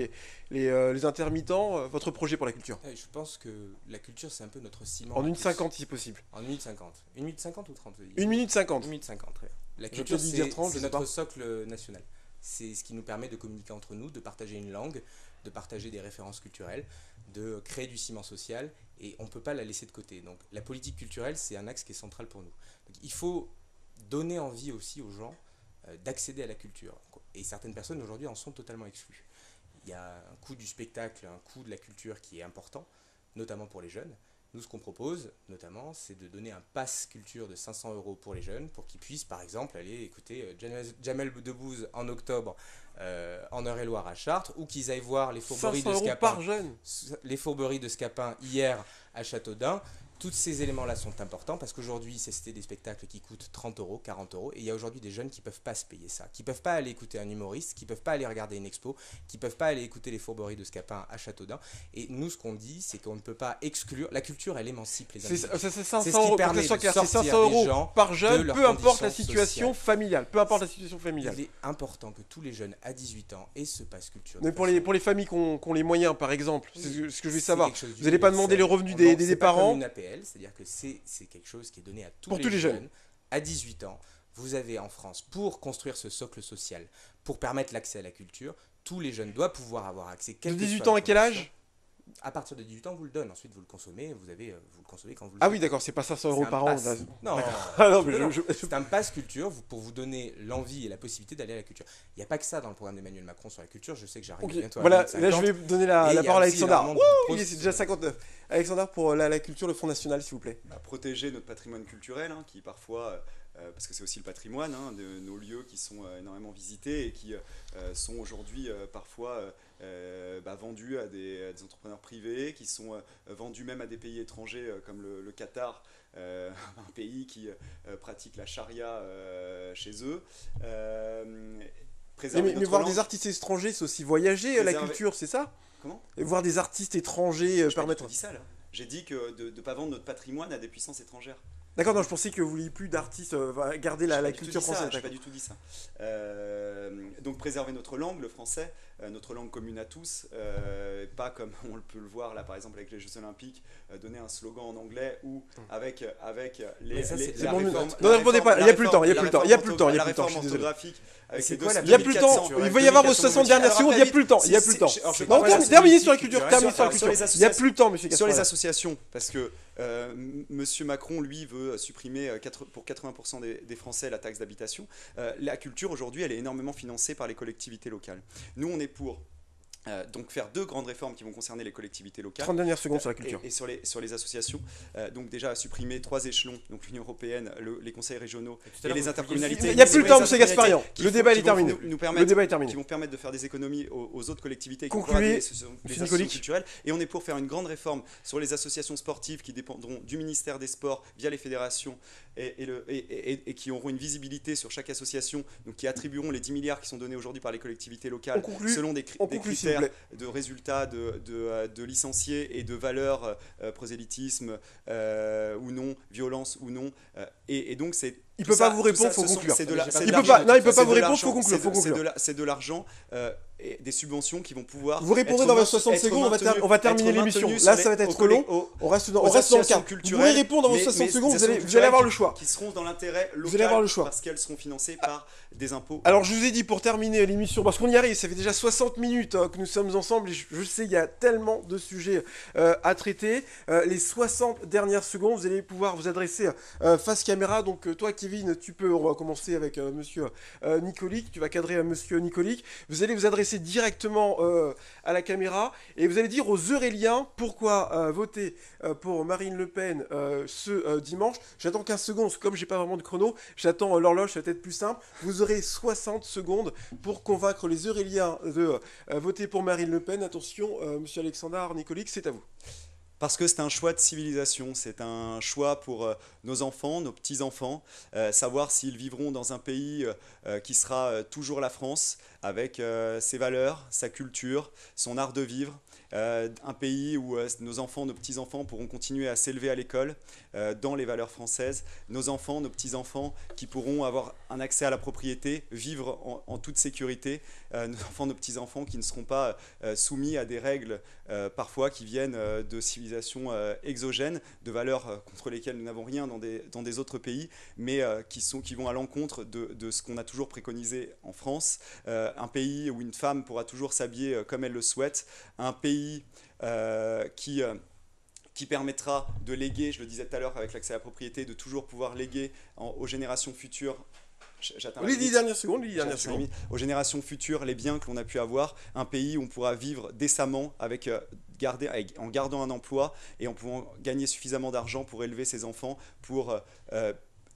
les intermittents ? Votre projet pour la culture ? Je pense que la culture, c'est un peu notre ciment. En 1 minute 50 si possible. En 1 minute 50. 1 minute 50 ou 30 1 minute 50. 1 minute 50, ouais. La culture, c'est notre socle national. C'est ce qui nous permet de communiquer entre nous, de partager une langue, de partager des références culturelles, de créer du ciment social, et on ne peut pas la laisser de côté. Donc la politique culturelle, c'est un axe qui est central pour nous. Donc, il faut donner envie aussi aux gens d'accéder à la culture. Et certaines personnes aujourd'hui en sont totalement exclues. Il y a un coût du spectacle, un coût de la culture qui est important, notamment pour les jeunes. Nous, ce qu'on propose, notamment, c'est de donner un pass culture de 500 € pour les jeunes, pour qu'ils puissent, par exemple, aller écouter Jamel Debbouze en octobre en Eure-et-Loire à Chartres, ou qu'ils aillent voir les fourberies de Scapin, hier à Châteaudun. Tous ces éléments-là sont importants parce qu'aujourd'hui, c'était des spectacles qui coûtent 30 €, 40 €. Et il y a aujourd'hui des jeunes qui ne peuvent pas se payer ça, qui ne peuvent pas aller écouter un humoriste, qui ne peuvent pas aller regarder une expo, qui ne peuvent pas aller écouter les fourberies de Scapin à Châteaudun. Et nous, ce qu'on dit, c'est qu'on ne peut pas exclure. La culture, elle émancipe les individus. C'est 500 €, pour que ce soit clair, c'est 500 € par jeune, peu importe la situation familiale. Peu importe la situation familiale. Il est important que tous les jeunes à 18 ans aient ce pass culture. Mais pour les familles qui ont les moyens, par exemple, c'est ce que je veux savoir. Vous n'allez pas demander les revenus des parents. C'est-à-dire que c'est quelque chose qui est donné à tous les jeunes à 18 ans. vous avez en France, pour construire ce socle social, pour permettre l'accès à la culture, tous les jeunes doivent pouvoir avoir accès. De 18 ans à quel âge? À partir de 18 ans, on vous le donne. Ensuite, vous le consommez. Vous le consommez quand vous le Ah oui, d'accord, c'est pas 500 € par an. Non, c'est un pass culture pour vous donner l'envie et la possibilité d'aller à la culture. Il n'y a pas que ça dans le programme d'Emmanuel Macron sur la culture. Je sais que j'arrive bientôt à voilà, là je vais donner la parole à Alexandre. Il est déjà 59. Alexandre, pour la culture, le Front National, s'il vous plaît. Protéger notre patrimoine culturel, qui parfois... parce que c'est aussi le patrimoine de nos lieux qui sont énormément visités et qui sont aujourd'hui parfois vendus à des entrepreneurs privés, qui sont vendus même à des pays étrangers comme le Qatar, un pays qui pratique la charia chez eux. Mais voir des artistes étrangers, c'est aussi voyager la culture, c'est ça? Comment? Et voir des artistes étrangers permettre... J'ai dit ça là. J'ai dit que de ne pas vendre notre patrimoine à des puissances étrangères. D'accord, non, je pensais que vous vouliez plus d'artistes, garder la culture française. Je n'ai pas du tout dit ça. Donc préserver notre langue, le français, notre langue commune à tous, pas comme on peut le voir là par exemple avec les Jeux Olympiques, donner un slogan en anglais ou avec les c'est bon, non, répondez pas, il n'y a plus le temps, il y a plus le temps, il y a plus le temps, il y a plus le temps, je suis désolé. Il y a plus le temps, il va y avoir vos 60 dernières secondes, il n'y a plus le temps, il n'y a plus le temps. Non, terminez sur la culture, terminez sur la culture. Il n'y a plus le temps, monsieur Gaspard. Sur les associations, parce que monsieur Macron, lui, veut supprimer pour 80% des Français la taxe d'habitation. La culture, aujourd'hui, elle est énormément financée par les collectivités locales. Nous, on est pour donc faire deux grandes réformes qui vont concerner les collectivités locales. 30 dernières secondes sur la culture. Et sur les associations. Donc déjà, supprimer 3 échelons, donc l'Union européenne, les conseils régionaux et les intercommunalités. Il n'y a plus le temps, monsieur Gasparian. Le débat est terminé. Le débat est terminé. Qui vont permettre de faire des économies aux autres collectivités. Concluez, les associations culturelles. Et on est pour faire une grande réforme sur les associations sportives qui dépendront du ministère des Sports via les fédérations et qui auront une visibilité sur chaque association, donc qui attribueront les 10 milliards qui sont donnés aujourd'hui par les collectivités locales selon des critères de résultats, de licenciés et de valeurs, prosélytisme ou non, violence ou non. Et donc c'est... Il ne peut pas vous répondre, il faut conclure. Il ne peut pas vous répondre, il faut conclure. C'est de l'argent et des subventions qui vont pouvoir... Vous répondrez dans vos 60 secondes, on va terminer l'émission. Là, ça va être long, on reste dans le cadre. Vous pourrez répondre dans vos 60 secondes, vous allez avoir le choix. Qui seront dans l'intérêt local, vous allez avoir le choix. Parce qu'elles seront financées par des impôts. Alors, je vous ai dit, pour terminer l'émission, parce qu'on y arrive, ça fait déjà 60 minutes que nous sommes ensemble, et je sais qu'il y a tellement de sujets à traiter. Les 60 dernières secondes, vous allez pouvoir vous adresser face caméra. Donc, toi, Kevin, tu peux, on va commencer avec monsieur Nicolic, tu vas cadrer monsieur Nicolic. Vous allez vous adresser directement à la caméra et vous allez dire aux Euréliens pourquoi voter pour Marine Le Pen ce dimanche. J'attends 15 secondes, comme j'ai pas vraiment de chrono, j'attends l'horloge, ça va être plus simple. Vous aurez 60 secondes pour convaincre les Euréliens de voter pour Marine Le Pen. Attention, monsieur Alexandre Nicolic, c'est à vous. Parce que c'est un choix de civilisation, c'est un choix pour nos enfants, nos petits-enfants, savoir s'ils vivront dans un pays qui sera toujours la France, avec ses valeurs, sa culture, son art de vivre, un pays où nos enfants, nos petits-enfants pourront continuer à s'élever à l'école dans les valeurs françaises, nos enfants, nos petits-enfants qui pourront avoir un accès à la propriété, vivre en toute sécurité, nos enfants, nos petits-enfants qui ne seront pas soumis à des règles parfois qui viennent de civilisations exogènes, de valeurs contre lesquelles nous n'avons rien dans des autres pays, mais qui vont à l'encontre de ce qu'on a toujours préconisé en France, un pays où une femme pourra toujours s'habiller comme elle le souhaite, un pays qui permettra de léguer, je le disais tout à l'heure avec l'accès à la propriété, de toujours pouvoir léguer aux générations futures. Les 10 dernières secondes. Aux générations futures, les biens que l'on a pu avoir, un pays où on pourra vivre décemment en gardant un emploi et en pouvant gagner suffisamment d'argent pour élever ses enfants, pour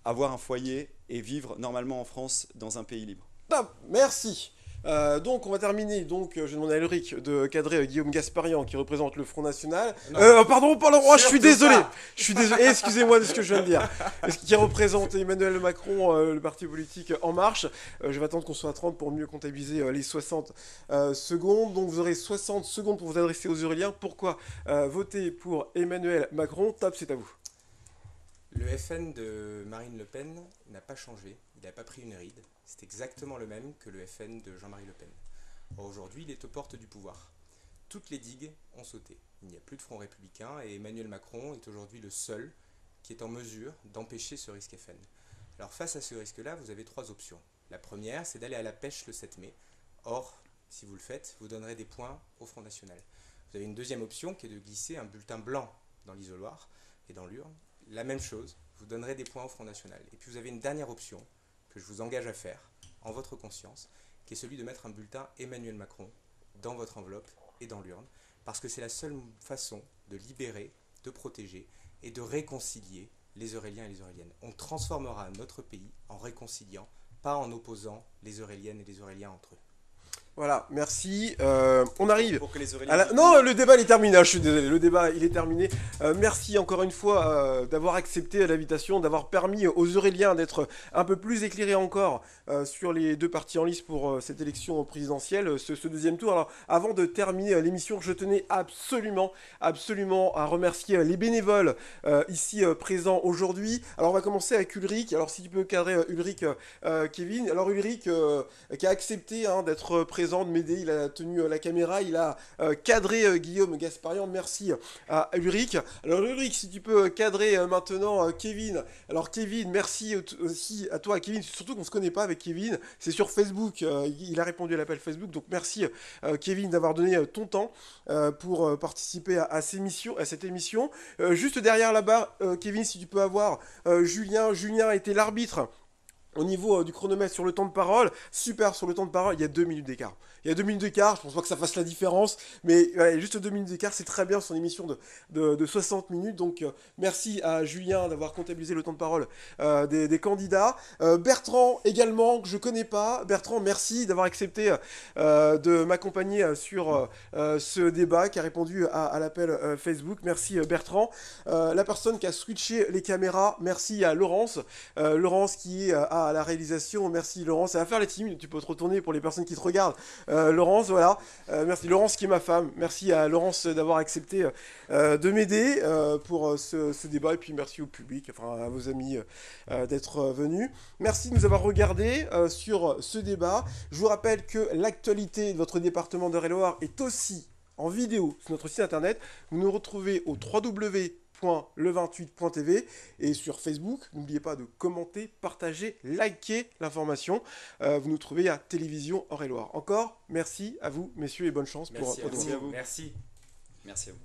avoir un foyer et vivre normalement en France dans un pays libre. Merci. Donc on va terminer, je demande à Ulrich de cadrer Guillaume Gasparian qui représente le Front National. Pardon, pas le roi, je suis désolé. Excusez-moi de ce que je viens de dire. Qui représente Emmanuel Macron, le parti politique En Marche. Je vais attendre qu'on soit à 30 pour mieux comptabiliser les 60 secondes. Donc vous aurez 60 secondes pour vous adresser aux Euréliens. Pourquoi voter pour Emmanuel Macron? Top, c'est à vous. Le FN de Marine Le Pen n'a pas changé, il n'a pas pris une ride. C'est exactement le même que le FN de Jean-Marie Le Pen. Aujourd'hui, il est aux portes du pouvoir. Toutes les digues ont sauté. Il n'y a plus de front républicain et Emmanuel Macron est aujourd'hui le seul qui est en mesure d'empêcher ce risque FN. Alors face à ce risque-là, vous avez 3 options. La première, c'est d'aller à la pêche le 7 mai. Or, si vous le faites, vous donnerez des points au Front National. Vous avez une deuxième option qui est de glisser un bulletin blanc dans l'isoloir et dans l'urne. La même chose, vous donnerez des points au Front National. Et puis vous avez une dernière option que je vous engage à faire en votre conscience, qui est celui de mettre un bulletin Emmanuel Macron dans votre enveloppe et dans l'urne, parce que c'est la seule façon de libérer, de protéger et de réconcilier les Euréliens et les Euréliennes. On transformera notre pays en réconciliant, pas en opposant les Euréliennes et les Euréliens entre eux. Voilà, merci. On arrive. Pour que les Non, le débat il est terminé. Je suis désolé, le débat il est terminé. Merci encore une fois d'avoir accepté l'invitation, d'avoir permis aux Euréliens d'être un peu plus éclairés encore sur les 2 partis en lice pour cette élection présidentielle, ce deuxième tour. Alors, avant de terminer l'émission, je tenais absolument à remercier les bénévoles ici présents aujourd'hui. Alors, on va commencer avec Ulrich. Alors, si tu peux cadrer Ulrich, Kevin. Alors, Ulrich qui a accepté d'être présent, de m'aider, il a tenu la caméra, il a cadré Guillaume Gasparian, merci à Ulrich. Alors Ulrich, si tu peux cadrer maintenant Kevin. Alors Kevin, merci aussi à toi Kevin, surtout qu'on ne se connaît pas avec Kevin, c'est sur Facebook, il a répondu à l'appel Facebook, donc merci Kevin d'avoir donné ton temps pour participer à cette émission. Juste derrière là-bas, Kevin, si tu peux avoir Julien était l'arbitre. Au niveau du chronomètre sur le temps de parole, super sur le temps de parole, il y a 2 minutes d'écart. Il y a 2 minutes d'écart, je pense pas que ça fasse la différence, mais voilà, juste 2 minutes d'écart, c'est très bien sur une émission de 60 minutes. Donc merci à Julien d'avoir comptabilisé le temps de parole des candidats. Bertrand également, que je connais pas. Bertrand, merci d'avoir accepté de m'accompagner sur ce débat, qui a répondu à l'appel Facebook. Merci Bertrand. La personne qui a switché les caméras, merci à Laurence. Laurence qui est à la réalisation, merci Laurence. Ça va faire les timides, tu peux te retourner pour les personnes qui te regardent. Laurence, voilà. Merci Laurence qui est ma femme. Merci à Laurence d'avoir accepté de m'aider pour ce débat. Et puis merci au public, enfin à vos amis d'être venus. Merci de nous avoir regardés sur ce débat. Je vous rappelle que l'actualité de votre département d'Eure-et-Loir est aussi en vidéo sur notre site internet. Vous nous retrouvez au www.le28.tv et sur Facebook. N'oubliez pas de commenter, partager, liker l'information. Vous nous trouvez à Télévision Eure-et-Loir. Encore, merci à vous, messieurs, et bonne chance pour votre Merci à vous. Merci. Merci à vous.